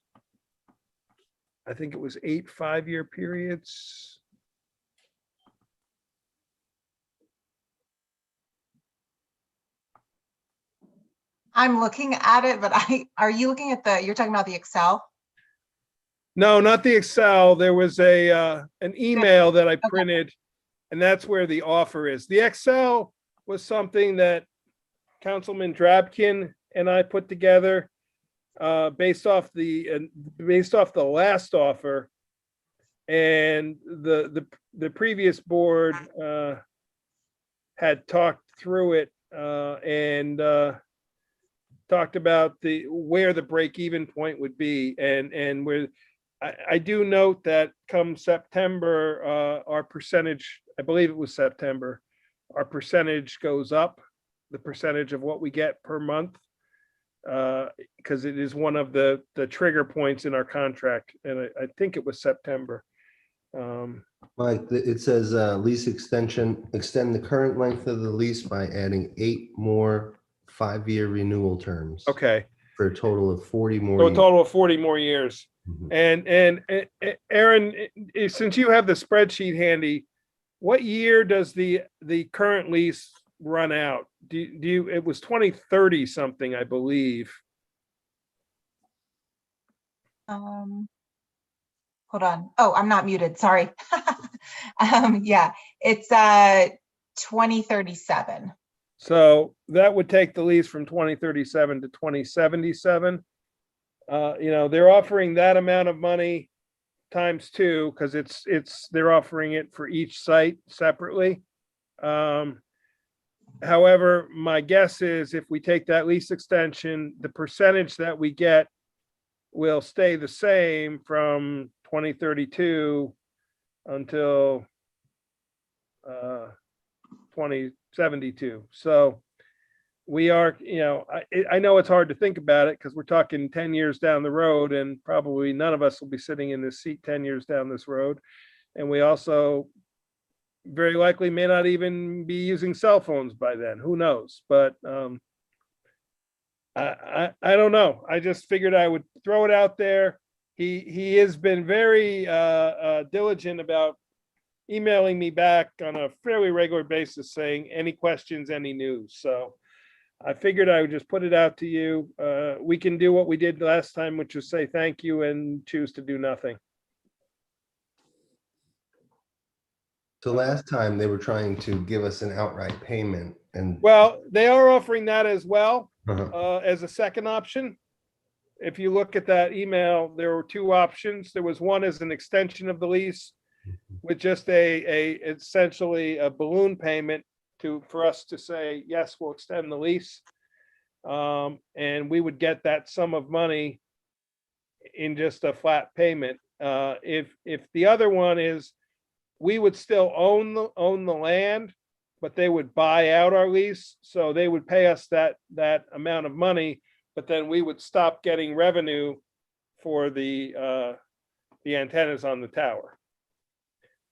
I think it was 8 5-year periods. I'm looking at it, but are you looking at you're talking about the Excel? No, not the Excel. There was an email that I printed, and that's where the offer is. The Excel was something that Councilman Drabkin and I put together based off the last offer, and the previous board had talked through it and talked about where the break-even point would be, and where I do note that come September, our percentage, I believe it was September, our percentage goes up, the percentage of what we get per month, because it is one of the trigger points in our contract, and I think it was September. Mike, it says lease extension, extend the current length of the lease by adding 8 more 5-year renewal terms. Okay. For a total of 40 more. So a years. total of 40 more years. And Aaron, since you have the spreadsheet handy, what year does the current lease run out? Do you, it was 2030 something, I believe. Hold on. Oh, I'm not muted. Sorry. Yeah, it's 2037. So that would take the lease from 2037 to 2077. They're offering that amount of money times 2, because they're offering it for each site separately. However, my guess is if we take that lease extension, the percentage that we get will stay the same from 2032 until 2072. So we are, I know it's hard to think about it because we're talking 10 years down the road, and probably none of us will be sitting in this seat 10 years down this road. And we also very likely may not even be using cell phones by then. Who knows? But I don't know. I just figured I would throw it out there. He has been very diligent about emailing me back on a fairly regular basis saying any questions, any news. So I figured I would just put it out to you. We can do what we did last time, which was say thank you and choose to do nothing. So last time they were trying to give us an outright payment and. Well, they are offering that as well, Uh-huh. as a second option. If you look at that email, there were two options. There was one as an extension of the lease with just a essentially a balloon payment for us to say, yes, we'll extend the lease. And we would get that sum of money in just a flat payment. If the other one is, we would still own the land, but they would buy out our lease, so they would pay us that amount of money, but then we would stop getting revenue for the antennas on the tower.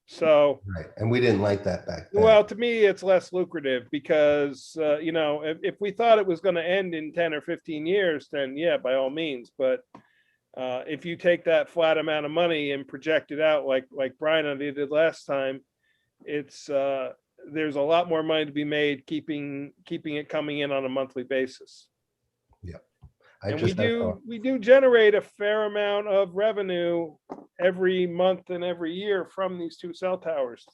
So, Right, and we didn't like that back then. well, to me, it's less lucrative because, you know, if we thought it was going to end in 10 or 15 years, then yeah, by all means. But if you take that flat amount of money and project it out like Brian and I did last time, it's there's a lot more money to be made keeping it coming in on a monthly basis. Yeah. And we do generate a fair amount of revenue every month and every year from these two cell towers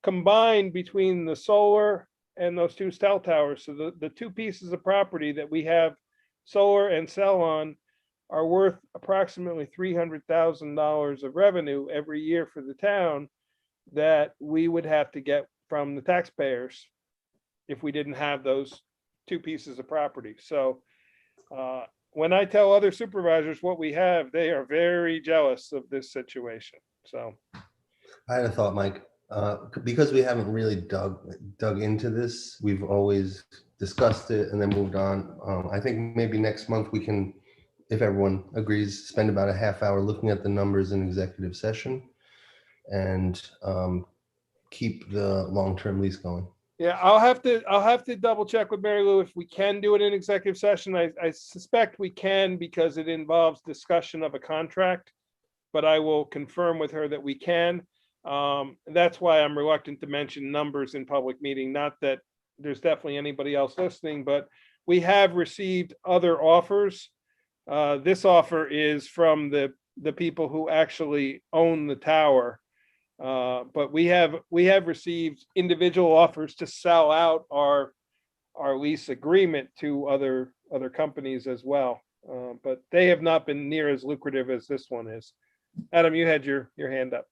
combined between the solar and those two cell towers. So the two pieces of property that we have solar and cell on are worth approximately $300,000 of revenue every year for the town that we would have to get from the taxpayers if we didn't have those two pieces of property. So when I tell other supervisors what we have, they are very jealous of this situation. So I had a thought, Mike, because we haven't really dug into this. We've always discussed it and then moved on. I think maybe next month we can, if everyone agrees, spend about a half hour looking at the numbers in executive session and keep the long-term lease going. yeah, I'll have to double check with Mary Lou if we can do it in executive session. I suspect we can because it involves discussion of a contract, but I will confirm with her that we can. That's why I'm reluctant to mention numbers in public meeting. Not that there's definitely anybody else listening, but we have received other offers. This offer is from the people who actually own the tower. But we have received individual offers to sell out our lease agreement to other companies as well. But they have not been near as lucrative as this one is. Adam, you had your hand up.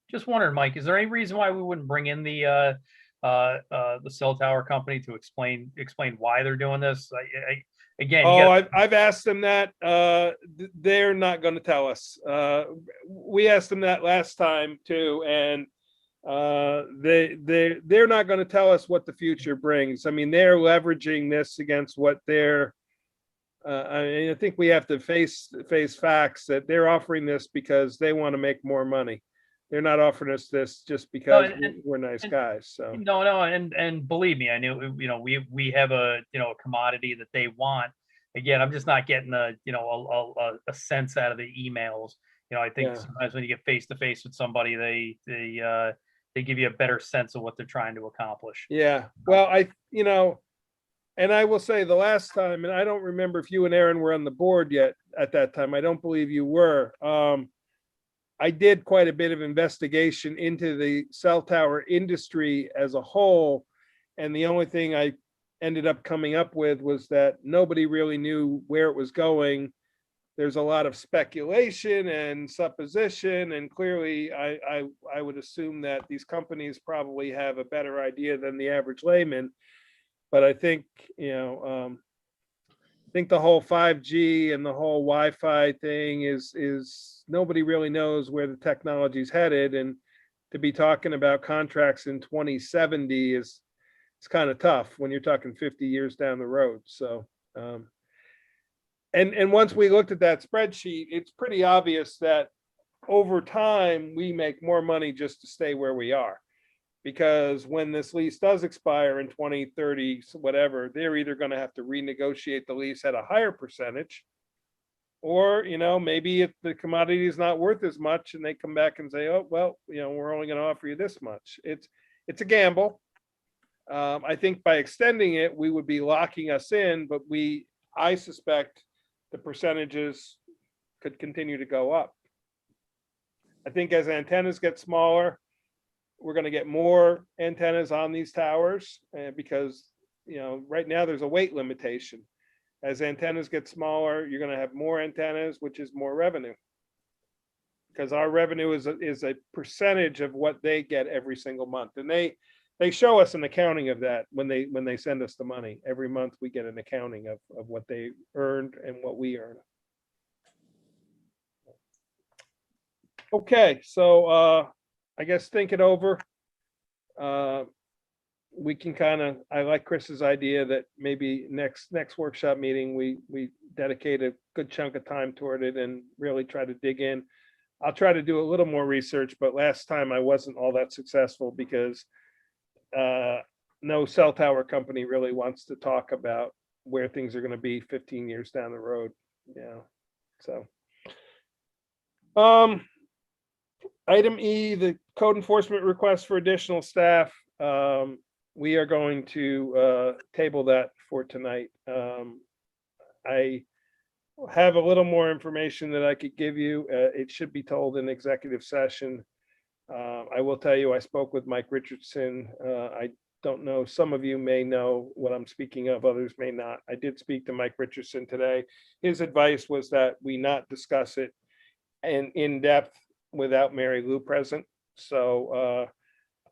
Just wondering, Mike, is there any reason why we wouldn't bring in the cell tower company to explain why they're doing this? Again, I've asked them that. They're not going to tell us. We asked them that last time too, and they're not going to tell us what the future brings. I mean, they're leveraging this against what they're. I think we have to face facts that they're offering this because they want to make more money. They're not offering us this just because we're nice guys. So no, and believe me, I knew, you know, we have a commodity that they want. Again, I'm just not getting a sense out of the emails. You know, I think sometimes when you get face to face with somebody, they give you a better sense of what they're trying to accomplish. Yeah. Well, and I will say the last time, and I don't remember if you and Aaron were on the board yet at that time. I don't believe you were. I did quite a bit of investigation into the cell tower industry as a whole. And the only thing I ended up coming up with was that nobody really knew where it was going. There's a lot of speculation and supposition, and clearly I would assume that these companies probably have a better idea than the average layman. But I think, I think the whole 5G and the whole Wi-Fi thing is nobody really knows where the technology is headed, and to be talking about contracts in 2070 it's kind of tough when you're talking 50 years down the road. So, and once we looked at that spreadsheet, it's pretty obvious that over time we make more money just to stay where we are. Because when this lease does expire in 2030, whatever, they're either going to have to renegotiate the lease at a higher percentage, or, maybe if the commodity is not worth as much and they come back and say, oh, well, we're only going to offer you this much. It's a gamble. I think by extending it, we would be locking us in, but I suspect the percentages could continue to go up. I think as antennas get smaller, we're going to get more antennas on these towers because, right now there's a weight limitation. As antennas get smaller, you're going to have more antennas, which is more revenue. Because our revenue is a percentage of what they get every single month. And they show us an accounting of that when they send us the money. Every month we get an accounting of what they earned and what we earn. Okay, so I guess think it over. We can I like Chris's idea that maybe next workshop meeting, we dedicate a good chunk of time toward it and really try to dig in. I'll try to do a little more research, but last time I wasn't all that successful because no cell tower company really wants to talk about where things are going to be 15 years down the road. Yeah. So, item E, the code enforcement request for additional staff. We are going to table that for tonight. I have a little more information that I could give you. It should be told in executive session. I will tell you, I spoke with Mike Richardson. I don't know, some of you may know what I'm speaking of, others may not. I did speak to Mike Richardson today. His advice was that we not discuss it in depth without Mary Lou present. So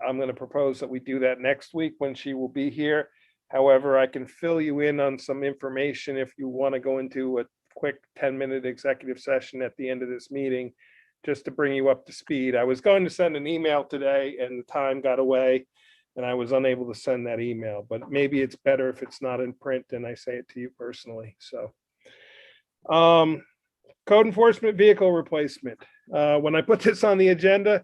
I'm going to propose that we do that next week when she will be here. However, I can fill you in on some information if you want to go into a quick 10-minute executive session at the end of this meeting, just to bring you up to speed. I was going to send an email today and the time got away and I was unable to send that email, but maybe it's better if it's not in print and I say it to you personally. So code enforcement vehicle replacement. When I put this on the agenda,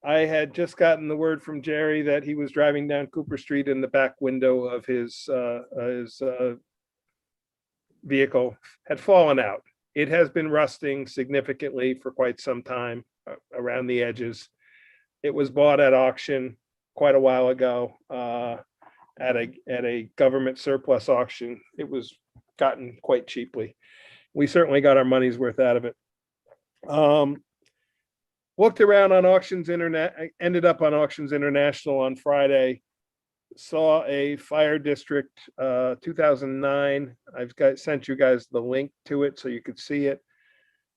I had just gotten the word from Jerry that he was driving down Cooper Street and the back window of his vehicle had fallen out. It has been rusting significantly for quite some time around the edges. It was bought at auction quite a while ago at a government surplus auction. It was gotten quite cheaply. We certainly got our money's worth out of it. Looked around on Auctions Internet, I ended up on Auctions International on Friday. Saw a fire district 2009. Sent you guys the link to it so you could see it.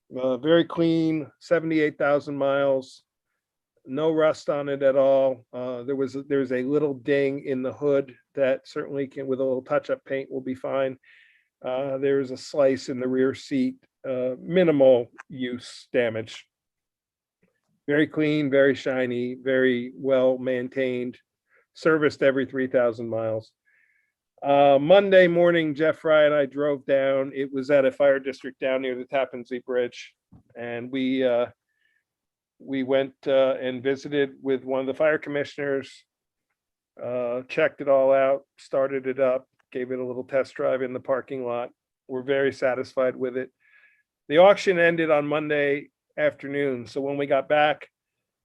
Very clean, 78,000 miles, no rust on it at all. There's a little ding in the hood that certainly can, with a little touch-up paint, will be fine. There's a slice in the rear seat, minimal use damage. Very clean, very shiny, very well maintained, serviced every 3,000 miles. Monday morning, Jeff Fry and I drove down. It was at a fire district down near the Tappan Zee Bridge. And we went and visited with one of the fire commissioners, checked it all out, started it up, gave it a little test drive in the parking lot. We're very satisfied with it. The auction ended on Monday afternoon. So when we got back,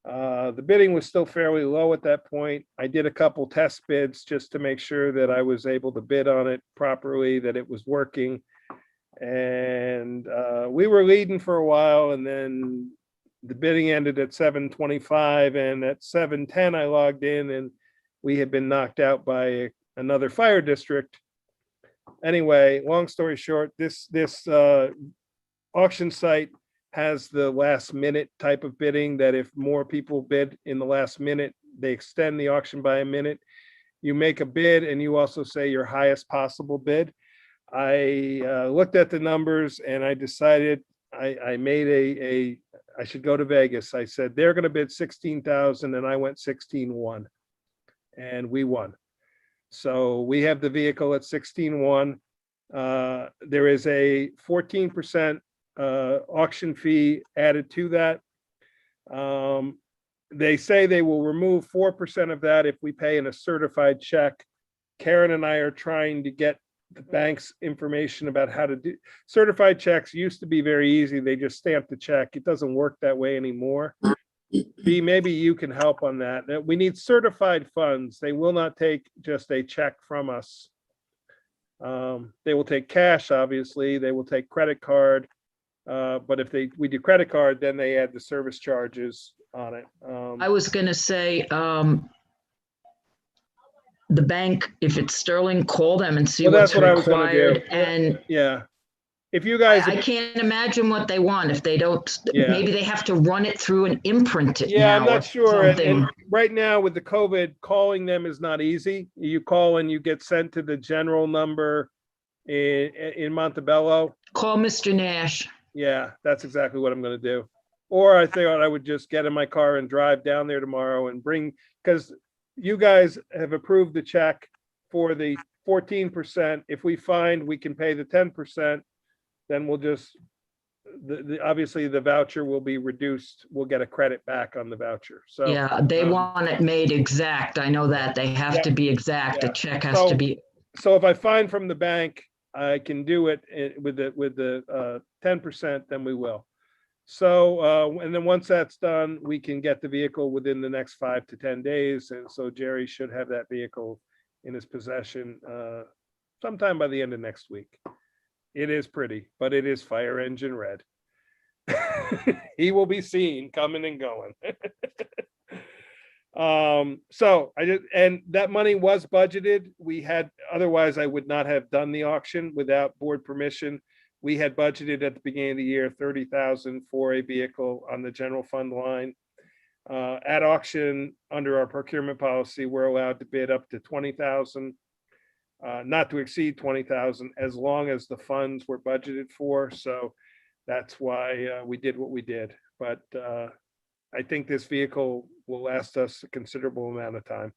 the bidding was still fairly low at that point. I did a couple test bids just to make sure that I was able to bid on it properly, that it was working. And we were leading for a while, and then the bidding ended at 7:25, and at 7:10 I logged in and we had been knocked out by another fire district. Anyway, long story short, this auction site has the last minute type of bidding, that if more people bid in the last minute, they extend the auction by a minute. You make a bid and you also say your highest possible bid. I looked at the numbers and I decided I made I should go to Vegas. I said, they're gonna bid 16,000 and I went 16,1 and we won. So we have the vehicle at 16,1. There is a 14% auction fee added to that. They say they will remove 4% of that if we pay in a certified check. Karen and I are trying to get the bank's information about how to do certified checks. Used to be very easy. They just stamped the check. It doesn't work that way anymore. B, maybe you can help on that. We need certified funds. They will not take just a check from us. They will take cash, obviously. They will take credit card. But if we do credit card, then they add the service charges on it. I was going to say, the bank, if it's Sterling, call them and see Well, what's that's what I was gonna do. required. And Yeah. If you guys, I can't imagine what they want if they don't, Yeah. maybe they have to run it through and imprint it yeah, I'm now or not sure. And something. right now with the COVID, calling them is not easy. You call and you get sent to the general number in Montebello. Call Mr. Nash. Yeah, that's exactly what I'm gonna do. Or I thought I would just get in my car and drive down there tomorrow and bring, because you guys have approved the check for the 14%. If we find we can pay the 10%, then we'll just, obviously the voucher will be reduced. We'll get a credit back on the voucher. So Yeah, they want it made exact. I know that. They have Yeah. to be exact. Yeah. The check has So- to be, so if I find from the bank, I can do it with the 10%, then we will. So, and then once that's done, we can get the vehicle within the next 5 to 10 days. And so Jerry should have that vehicle in his possession sometime by the end of next week. It is pretty, but it is fire engine red. He will be seen coming and going. So and that money was budgeted. We had, otherwise I would not have done the auction without board permission. We had budgeted at the beginning of the year, 30,000 for a vehicle on the general fund line. At auction, under our procurement policy, we're allowed to bid up to 20,000, not to exceed 20,000, as long as the funds were budgeted for. So that's why we did what we did. But I think this vehicle will last us a considerable amount of time.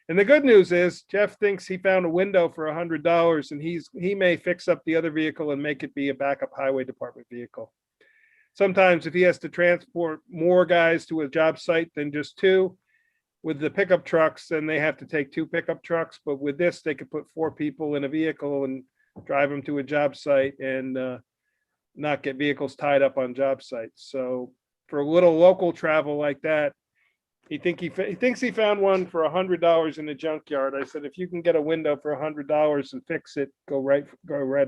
And the good news is Jeff thinks he found a window for $100, and he may fix up the other vehicle and make it be a backup highway department vehicle. Sometimes if he has to transport more guys to a job site than just 2, with the pickup trucks, then they have to take 2 pickup trucks. But with this, they could put 4 people in a vehicle and drive them to a job site and not get vehicles tied up on job sites. So for a little local travel like that, he thinks he found one for $100 in the junkyard. I said, if you can get a window for $100 and fix it, go right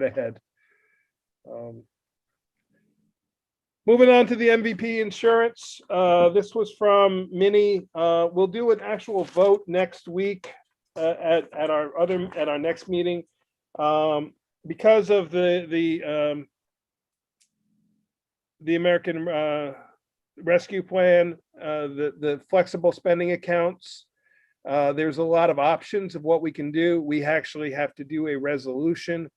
ahead. Moving on to the MVP insurance. This was from Minnie. We'll do an actual vote next week at our next meeting. Because of the American Rescue Plan, the flexible spending accounts, there's a lot of options of what we can do. We actually have to do a resolution.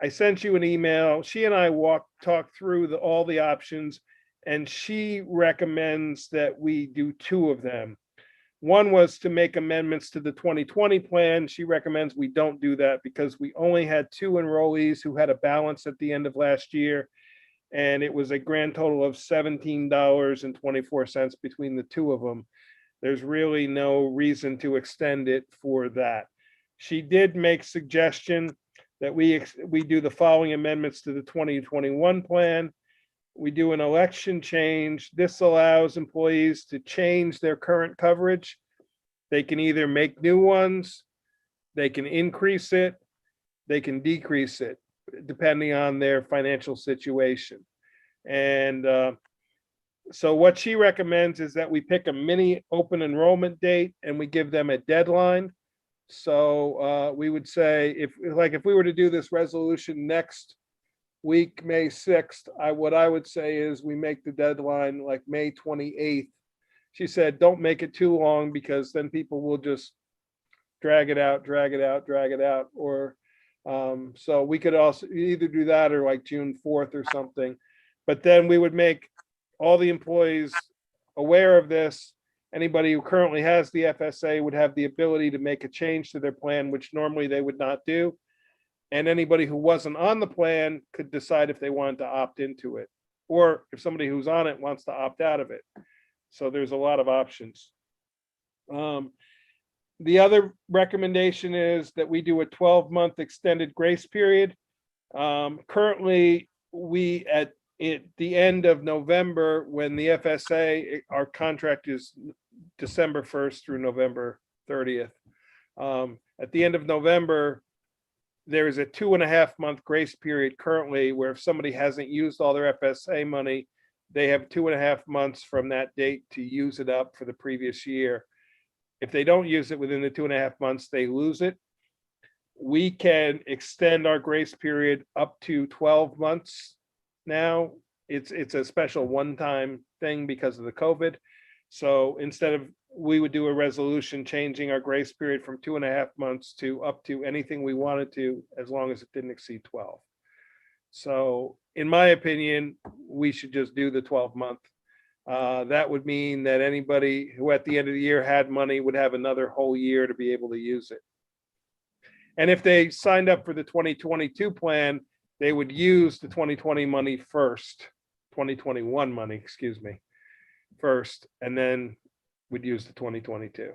I sent you an email. She and I talked through all the options, and she recommends that we do 2 of them. One was to make amendments to the 2020 plan. She recommends we don't do that because we only had 2 enrollees who had a balance at the end of last year. And it was a grand total of $17.24 between the 2 of them. There's really no reason to extend it for that. She did make suggestion that we do the following amendments to the 2021 plan. We do an election change. This allows employees to change their current coverage. They can either make new ones, they can increase it, they can decrease it, depending on their financial situation. And so what she recommends is that we pick a mini open enrollment date and we give them a deadline. So we would say if we were to do this resolution next week, May 6th, what I would say is we make the deadline like May 28th. She said, don't make it too long because then people will just drag it out. Or so we could also either do that or like June 4th or something. But then we would make all the employees aware of this. Anybody who currently has the FSA would have the ability to make a change to their plan, which normally they would not do. And anybody who wasn't on the plan could decide if they wanted to opt into it, or if somebody who's on it wants to opt out of it. So there's a lot of options. The other recommendation is that we do a 12-month extended grace period. Currently, we at the end of November, when the FSA, our contract is December 1st through November 30th. At the end of November, there is a 2.5 month grace period currently where if somebody hasn't used all their FSA money, they have 2.5 months from that date to use it up for the previous year. If they don't use it within the 2.5 months, they lose it. We can extend our grace period up to 12 months now. It's a special one-time thing because of the COVID. So instead of, we would do a resolution changing our grace period from 2.5 months to up to anything we wanted to, as long as it didn't exceed 12. So in my opinion, we should just do the 12-month. That would mean that anybody who at the end of the year had money would have another whole year to be able to use it. And if they signed up for the 2022 plan, they would use the 2020 money first, 2021 money, excuse me, first, and then would use the 2022.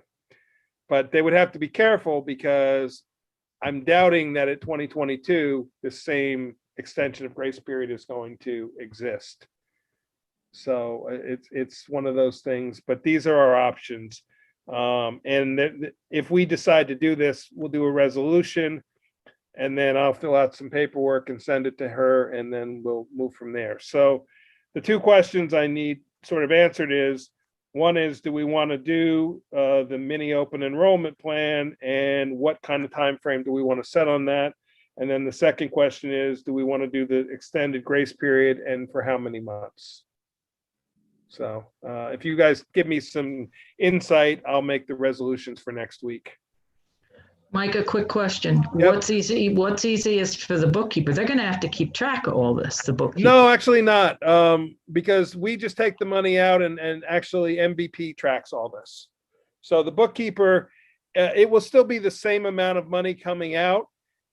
But they would have to be careful because I'm doubting that at 2022, the same extension of grace period is going to exist. So it's one of those things, but these are our options. And if we decide to do this, we'll do a resolution and then I'll fill out some paperwork and send it to her and then we'll move from there. So the two questions I need sort of answered is, one is, do we want to do the mini open enrollment plan and what kind of time frame do we want to set on that? And then the second question is, do we want to do the extended grace period and for how many months? So if you guys give me some insight, I'll make the resolutions for next week. Mike, a quick question. Yep. What's easiest for the bookkeeper? They're going to have to keep track of all this, the bookkeeper. No, actually not, because we just take the money out and actually MVP tracks all this. So the bookkeeper, it will still be the same amount of money coming out.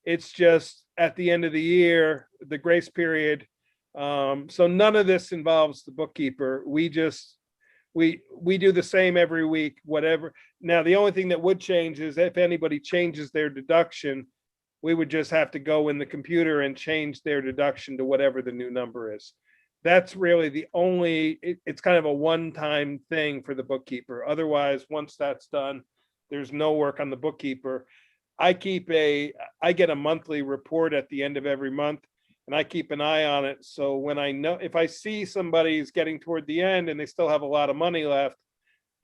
It's just at the end of the year, the grace period. So none of this involves the bookkeeper. We just, we do the same every week, whatever. Now, the only thing that would change is if anybody changes their deduction, we would just have to go in the computer and change their deduction to whatever the new number is. That's really the only, it's kind of a one-time thing for the bookkeeper. Otherwise, once that's done, there's no work on the bookkeeper. I get a monthly report at the end of every month and I keep an eye on it. So when I know, if I see somebody's getting toward the end and they still have a lot of money left,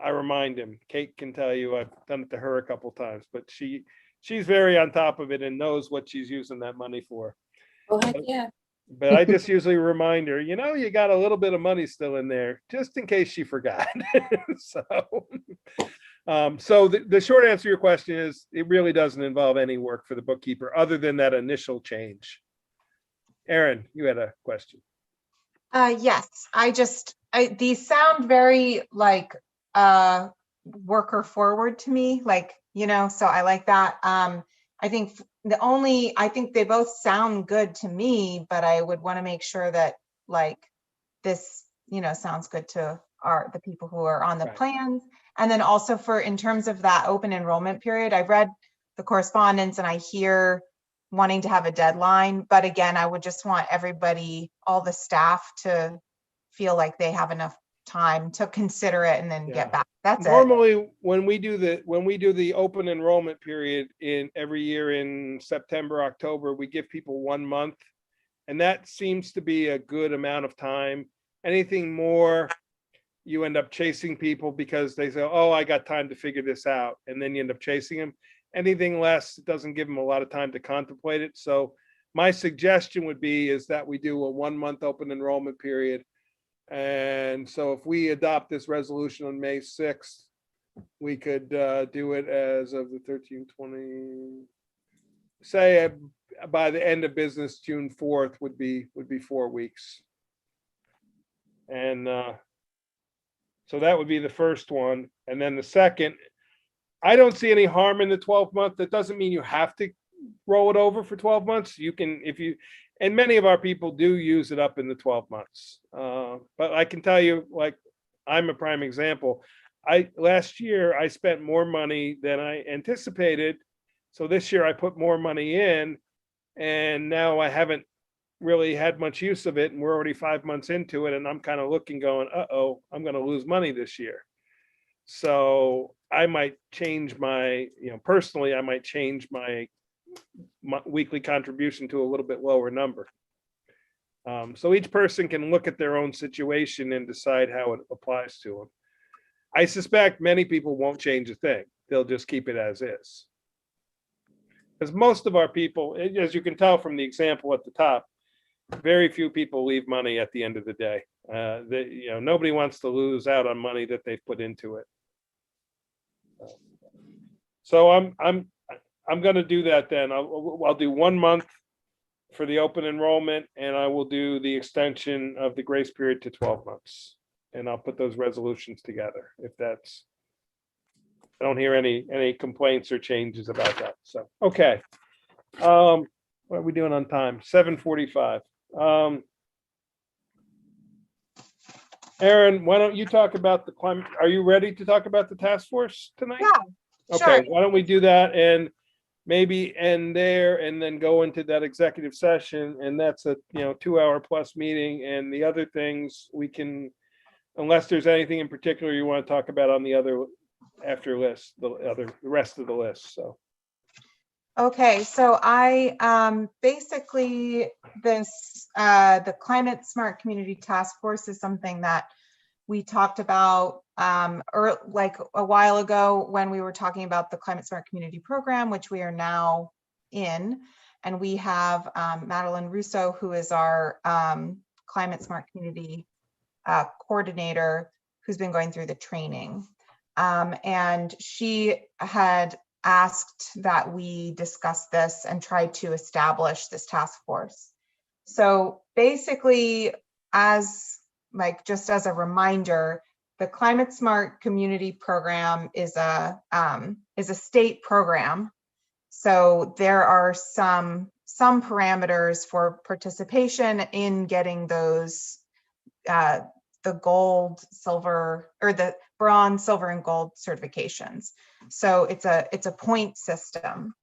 I remind him. Kate can tell you, I've done it to her a couple times, but she's very on top of it and knows what she's using that money for. Oh, heck yeah. But I just usually remind her, you got a little bit of money still in there, just in case she forgot. So the short answer to your question is it really doesn't involve any work for the bookkeeper other than that initial change. Erin, you had a question. Yes, these sound very like worker forward to me, like, so I like that. I think they both sound good to me, but I would want to make sure that like this, sounds good to the people who are on the Right. plans. And then also in terms of that open enrollment period, I've read the correspondence and I hear wanting to have a deadline, but again, I would just want everybody, all the staff to feel like they have enough time to consider it and then get back. That's Normally, when we do the open enrollment period in every year in September, October, we give people 1 month. And that seems to be a good amount of time. Anything more, you end up chasing people because they say, oh, I got time to figure this out. And then you end up chasing them. Anything less, it doesn't give them a lot of time to contemplate it. So my suggestion would be is that we do a 1 month open enrollment period. And so if we adopt this resolution on May 6th, we could do it as of the 13/20, say by the end of business, June 4th would be 4 weeks. And so that would be the first one. And then the second, I don't see any harm in the 12 month. That doesn't mean you have to roll it over for 12 months. You can, and many of our people do use it up in the 12 months. But I can tell you, like, I'm a prime example. Last year I spent more money than I anticipated. So this year I put more money in and now I haven't really had much use of it. And we're already 5 months into it. And I'm kind of looking going, uh-oh, I'm going to lose money this year. So I might change my, personally, I might change my weekly contribution to a little bit lower number. So each person can look at their own situation and decide how it applies to them. I suspect many people won't change a thing. They'll just keep it as is. Because most of our people, as you can tell from the example at the top, very few people leave money at the end of the day. Nobody wants to lose out on money that they've put into it. So I'm going to do that then. I'll do 1 month for the open enrollment, and I will do the extension of the grace period to 12 months. And I'll put those resolutions together if that's, I don't hear any complaints or changes about that. So, okay. What are we doing on time? 7:45. Aaron, why don't you talk about the climate? Are you ready to talk about the task force tonight? Yeah, Okay, sure. why don't we do that and maybe end there and then go into that executive session, and that's a 2-hour plus meeting, and the other things we can, unless there's anything in particular you want to talk about on the other after list, the rest of the list. So Okay, so I basically the Climate Smart Community Task Force is something that we talked about like a while ago when we were talking about the Climate Smart Community Program, which we are now in. And we have Madeline Russo, who is our Climate Smart Community coordinator, who's been going through the training. And she had asked that we discuss this and try to establish this task force. So basically, just as a reminder, the Climate Smart Community Program is a state program. So there are some parameters for participation in getting those the gold, silver, or the bronze, silver, and gold certifications. So it's a point system.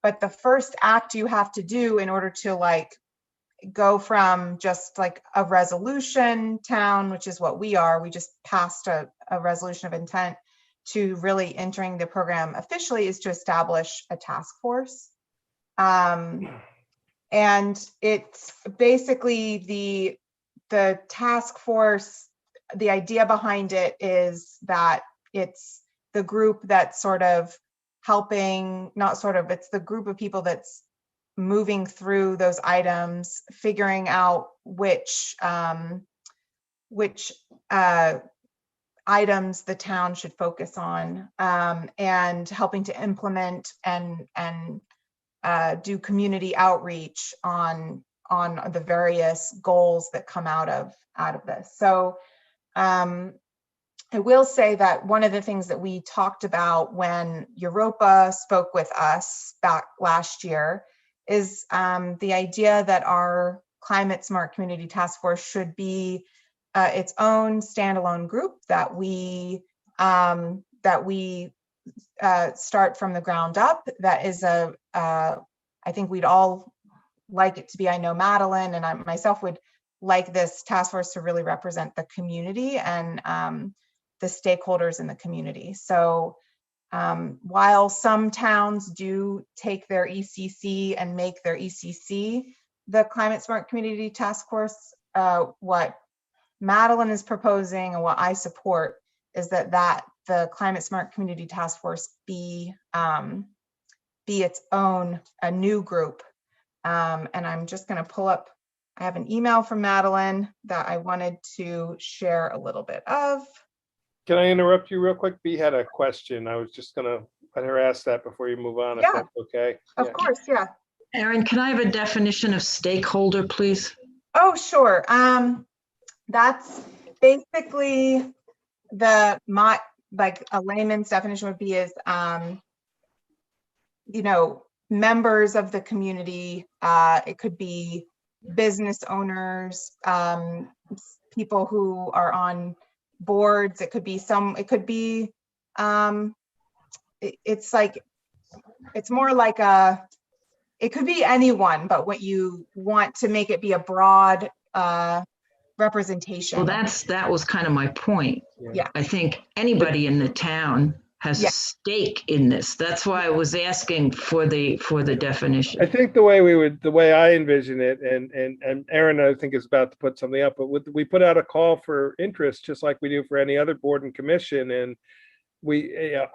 But the first act you have to do in order to go from just like a resolution town, which is what we are, we just passed a resolution of intent, to really entering the program officially, is to establish a task force. And it's basically the task force, the idea behind it is that it's the group that's sort of helping, it's the group of people that's moving through those items, figuring out which items the town should focus on, and helping to implement and do community outreach on the various goals that come out of this. So I will say that one of the things that we talked about when Europa spoke with us back last year is the idea that our Climate Smart Community Task Force should be its own standalone group that we start from the ground up. That is I think we'd all like it to be. I know Madeline and I myself would like this task force to really represent the community and the stakeholders in the community. So while some towns do take their ECC and make their ECC the Climate Smart Community Task Force, what Madeline is proposing and what I support is that the Climate Smart Community Task Force be its own, a new group. And I'm just going to pull up, I have an email from Madeline that I wanted to share a little bit of. can I interrupt you real quick? B had a question. I was just gonna let her ask that before you move on, if Yeah. that's okay. Of course, yeah. Erin, can I have a definition of stakeholder, please? Oh, sure. That's basically like a layman's definition would be is, members of the community. It could be business owners, people who are on boards. It could be it's more like it could be anyone, but what you want to make it be a broad representation. Well, that was kind of my point. Yeah. I think anybody in the town has Yeah. a stake in this. That's why I was asking for the definition. I think the way I envision it, and Aaron, I think, is about to put something up, but we put out a call for interest, just like we do for any other board and commission. And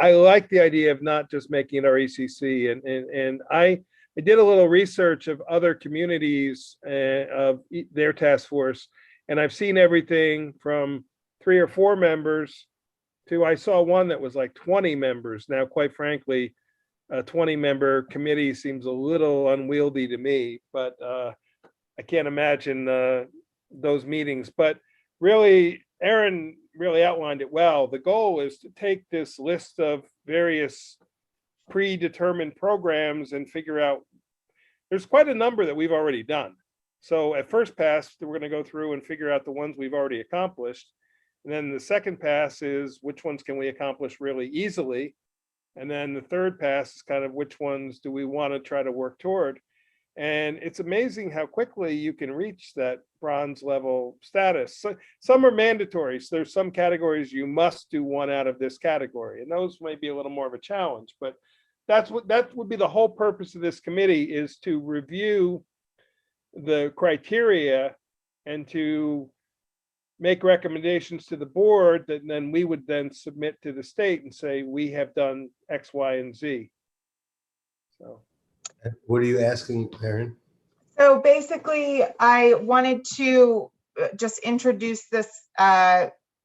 I like the idea of not just making it our ECC. And I did a little research of other communities of their task force, and I've seen everything from 3 or 4 members to, I saw one that was like 20 members. Now, quite frankly, a 20-member committee seems a little unwieldy to me, but I can't imagine those meetings. But really, Aaron really outlined it well. The goal is to take this list of various predetermined programs and figure out, there's quite a number that we've already done. So at first pass, we're going to go through and figure out the ones we've already accomplished. And then the second pass is which ones can we accomplish really easily. And then the third pass is kind of which ones do we want to try to work toward. And it's amazing how quickly you can reach that bronze level status. So some are mandatory. So there's some categories you must do one out of this category, and those may be a little more of a challenge. But that would be the whole purpose of this committee, is to review the criteria and to make recommendations to the board that then we would then submit to the state and say, we have done X, Y, and Z. So. What are you asking, Aaron? So basically, I wanted to just introduce this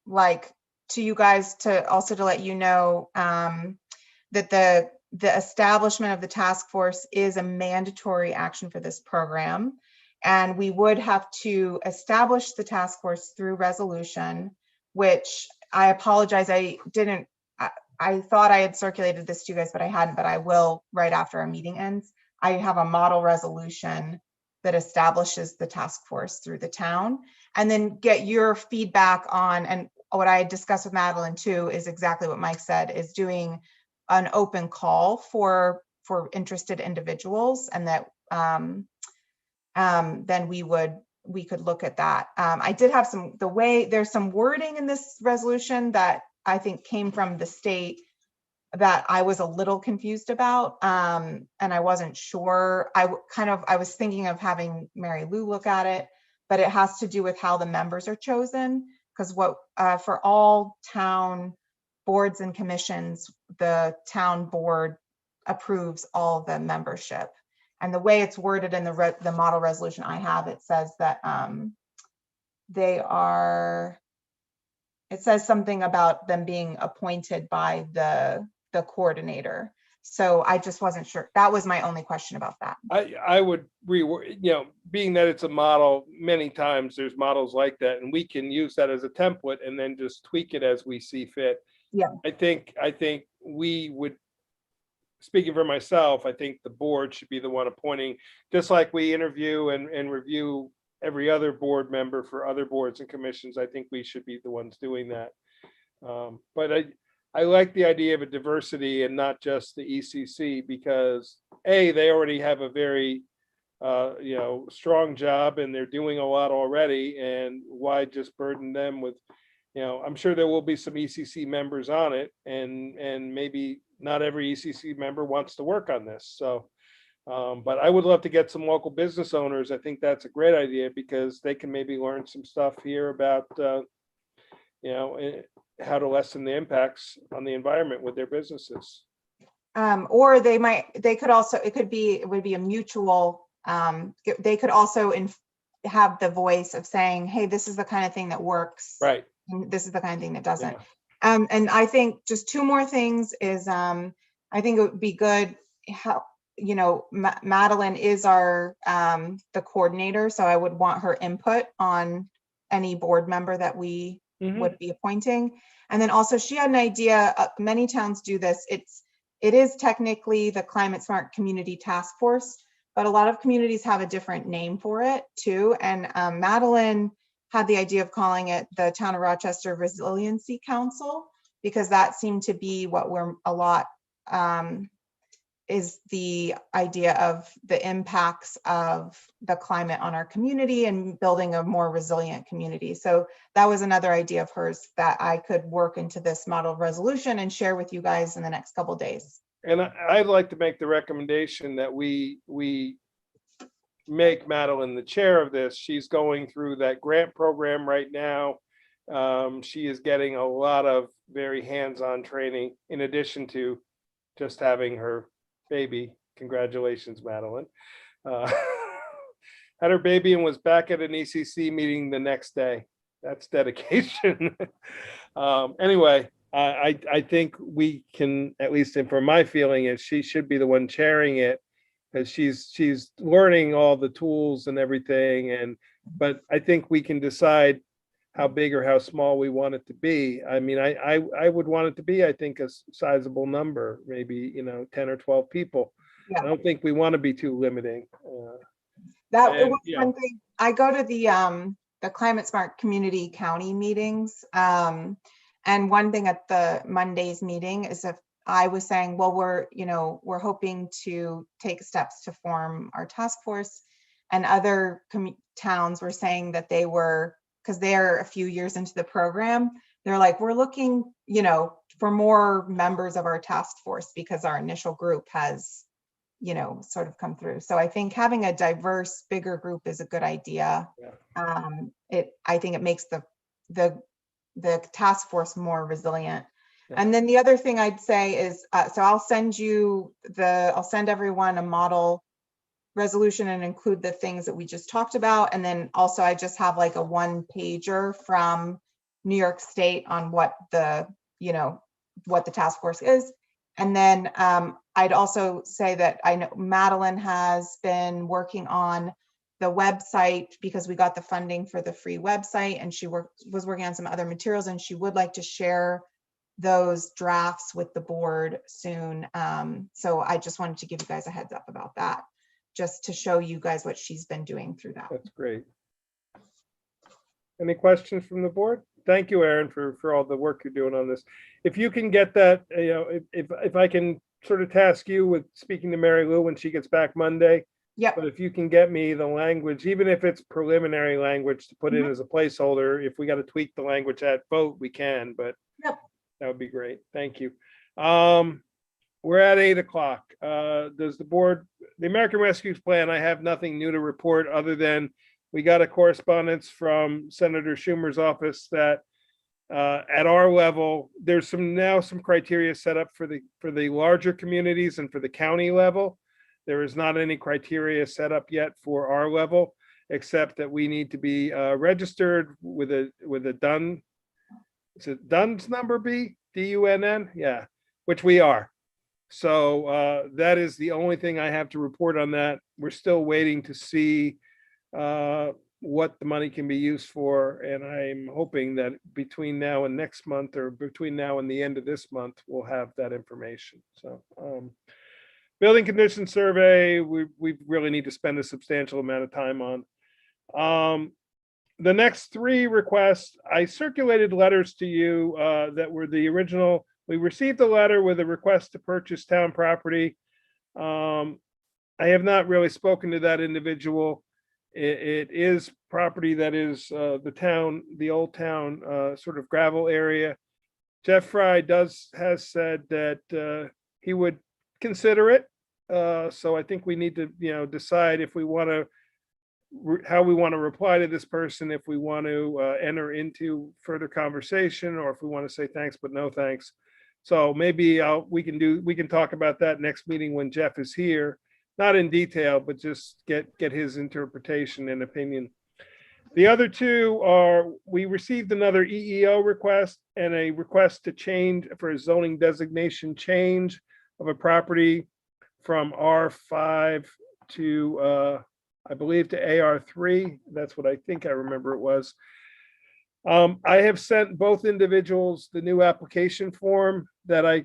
like to you guys, to also to let you know that the establishment of the task force is a mandatory action for this program. And we would have to establish the task force through resolution, which I apologize, I didn't, I thought I had circulated this to you guys, but I hadn't, but I will right after our meeting ends. I have a model resolution that establishes the task force through the town, and then get your feedback on, and what I discussed with Madeline too is exactly what Mike said, is doing an open call for interested individuals, and that then we could look at that. I did have there's some wording in this resolution that I think came from the state that I was a little confused about, and I wasn't sure. I was thinking of having Mary Lou look at it, but it has to do with how the members are chosen, because for all town boards and commissions, the town board approves all the membership. And the way it's worded in the model resolution I have, it says that it says something about them being appointed by the coordinator. So I just wasn't sure. That was my only question about that. I would reword, being that it's a model, many times there's models like that, and we can use that as a template and then just tweak it as we see fit. Yeah. I think we would, speaking for myself, I think the board should be the one appointing, just like we interview and review every other board member for other boards and commissions. I think we should be the ones doing that. But I like the idea of a diversity and not just the ECC, because they already have a very strong job and they're doing a lot already, and why just burden them with, I'm sure there will be some ECC members on it, and maybe not every ECC member wants to work on this. So, but I would love to get some local business owners. I think that's a great idea, because they can maybe learn some stuff here about, how to lessen the impacts on the environment with their businesses. Or it would be a mutual, they could also have the voice of saying, hey, this is the kind of thing that works. Right. And this is the kind of thing that doesn't. Yeah. And I think just 2 more things is, I think it would be good how, Madeline is our, the coordinator. So I would want her input on any board member that we would be appointing. And then also she had an idea, many towns do this. It is technically the Climate Smart Community Task Force, but a lot of communities have a different name for it too. And Madeline had the idea of calling it the Town of Rochester Resiliency Council, because that seemed to be what we're a lot, is the idea of the impacts of the climate on our community and building a more resilient community. So that was another idea of hers that I could work into this model resolution and share with you guys in the next couple of days. And I'd like to make the recommendation that we make Madeline the chair of this. She's going through that grant program right now. She is getting a lot of very hands-on training in addition to just having her baby. Congratulations, Madeline. Had her baby and was back at an ECC meeting the next day. That's dedication. Anyway, I think we can, at least for my feeling, is she should be the one chairing it, because she's learning all the tools and everything. But I think we can decide how big or how small we want it to be. I mean, I would want it to be, I think, a sizable number, maybe, 10 or 12 people. Yeah. I don't think we want to be too limiting. That And, was yeah. one thing. I go to the Climate Smart Community County meetings. And one thing at the Monday's meeting is if I was saying, well, we're hoping to take steps to form our task force, and other towns were saying that they were, because they're a few years into the program, they're like, we're looking, for more members of our task force because our initial group has, sort of come through. So I think having a diverse, bigger group is a good idea. Yeah. I think it makes the task force more resilient. Yeah. And then the other thing I'd say is, so I'll send everyone a model resolution and include the things that we just talked about. And then also I just have like a 1-pager from New York State on what the task force is. And then I'd also say that I know Madeline has been working on the website because we got the funding for the free website, and she was working on some other materials, and she would like to share those drafts with the board soon. So I just wanted to give you guys a heads up about that, just to show you guys what she's been doing through that. That's great. Any questions from the board? Thank you, Aaron, for all the work you're doing on this. If you can get that, if I can sort of task you with speaking to Mary Lou when she gets back Monday. Yep. But if you can get me the language, even if it's preliminary language to put in as a placeholder, if we got to tweak the language at vote, we can, but Yep. That would be great. Thank you. We're at 8:00. Does the American Rescue Plan, I have nothing new to report other than we got a correspondence from Senator Schumer's office that at our level, there's some criteria set up for the larger communities and for the county level. There is not any criteria set up yet for our level, except that we need to be registered with a DUN. Is it DUNS number B? DUNN? Yeah, which we are. So that is the only thing I have to report on that. We're still waiting to see what the money can be used for. And I'm hoping that between now and next month, or between now and the end of this month, we'll have that information. So building condition survey, we really need to spend a substantial amount of time on. The next 3 requests, I circulated letters to you that were the original. We received a letter with a request to purchase town property. I have not really spoken to that individual. It is property that is the old town sort of gravel area. Jeff Fry has said that he would consider it. So I think we need to, decide if we want to, how we want to reply to this person, if we want to enter into further conversation, or if we want to say thanks but no thanks. So maybe we can talk about that next meeting when Jeff is here, not in detail, but just get his interpretation and opinion. The other 2 are, we received another EEO request and a request to change for a zoning designation change of a property from R5 to I believe to AR3. That's what I think I remember it was. I have sent both individuals the new application form that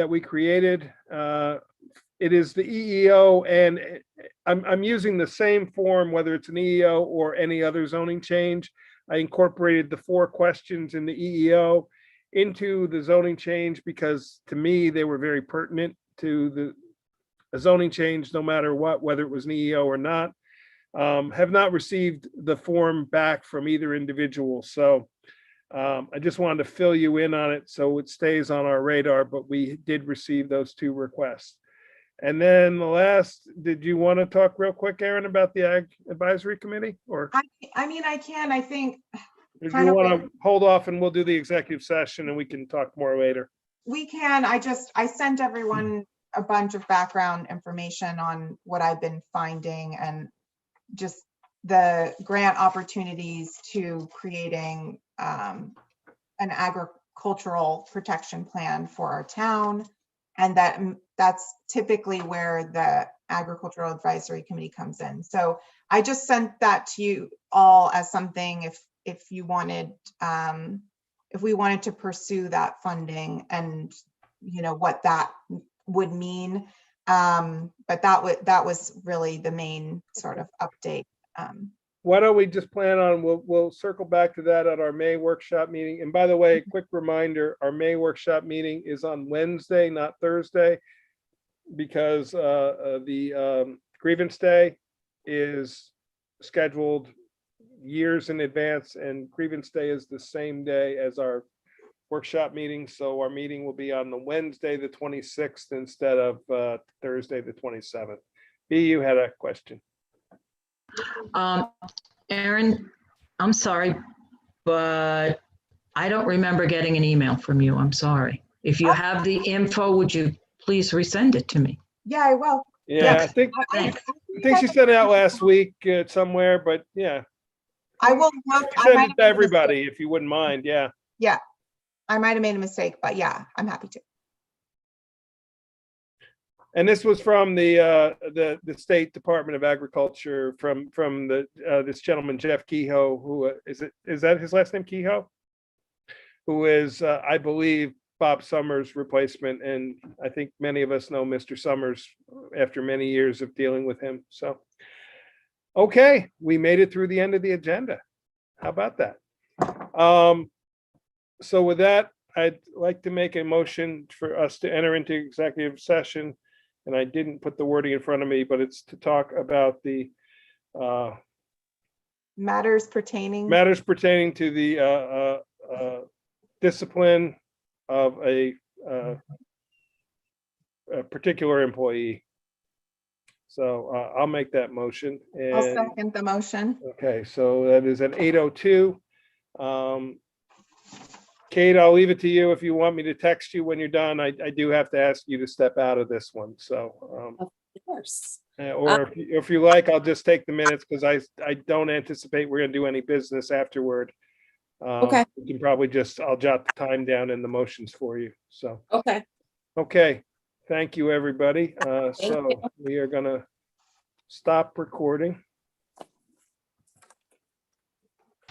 we created. It is the EEO, and I'm using the same form, whether it's an EEO or any other zoning change. I incorporated the 4 questions in the EEO into the zoning change because to me, they were very pertinent to a zoning change, no matter what, whether it was an EO or not. Have not received the form back from either individual. So I just wanted to fill you in on it so it stays on our radar, but we did receive those two requests. And then the last, did you want to talk real quick, Aaron, about the Ag Advisory Committee? Or I mean, I can, I think if kind you of want to hold off and we'll do the executive session and we can talk more later. we can, I sent everyone a bunch of background information on what I've been finding and just the grant opportunities to creating an agricultural protection plan for our town. And that's typically where the Agricultural Advisory Committee comes in. So I just sent that to you all as something if you wanted, if we wanted to pursue that funding and, you know, what that would mean. But that was really the main sort of update. Why don't we just plan on, we'll circle back to that at our May workshop meeting. And by the way, quick reminder, our May workshop meeting is on Wednesday, not Thursday, because the grievance day is scheduled years in advance, and grievance day is the same day as our workshop meeting. So our meeting will be on the Wednesday, the 26th, instead of Thursday, the 27th. B, you had a question. Aaron, I'm sorry, but I don't remember getting an email from you. I'm sorry. If you have the info, would you please resend it to me? Yeah, I will. Yeah, I think she sent it out last week somewhere, but yeah. I will look. I Send might it have to made a everybody if you wouldn't mind, yeah. Yeah, I might have made a mistake, but yeah, I'm happy to. And this was from the State Department of Agriculture, from this gentleman, Jeff Kehoe, who is that his last name, Kehoe? Who is, I believe, Bob Summers' replacement. And I think many of us know Mr. Summers after many years of dealing with him. So, okay, we made it through the end of the agenda. How about that? So with that, I'd like to make a motion for us to enter into executive session. And I didn't put the wording in front of me, but it's to talk about the Matters pertaining. to the discipline of a particular employee. So I'll make that motion. I'll And second the motion. okay, so that is at 8:02. Kate, I'll leave it to you if you want me to text you when you're done. I do have to ask you to step out of this one, so. Of course. Or if you like, I'll just take the minutes because I don't anticipate we're gonna do any business afterward. Okay. You can probably I'll jot the time down in the motions for you, so. Okay. Okay, thank you, everybody. So you. we are gonna stop recording.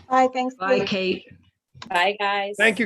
Bye, thanks. Bye, Kate. Kate. Bye, guys. Thank you.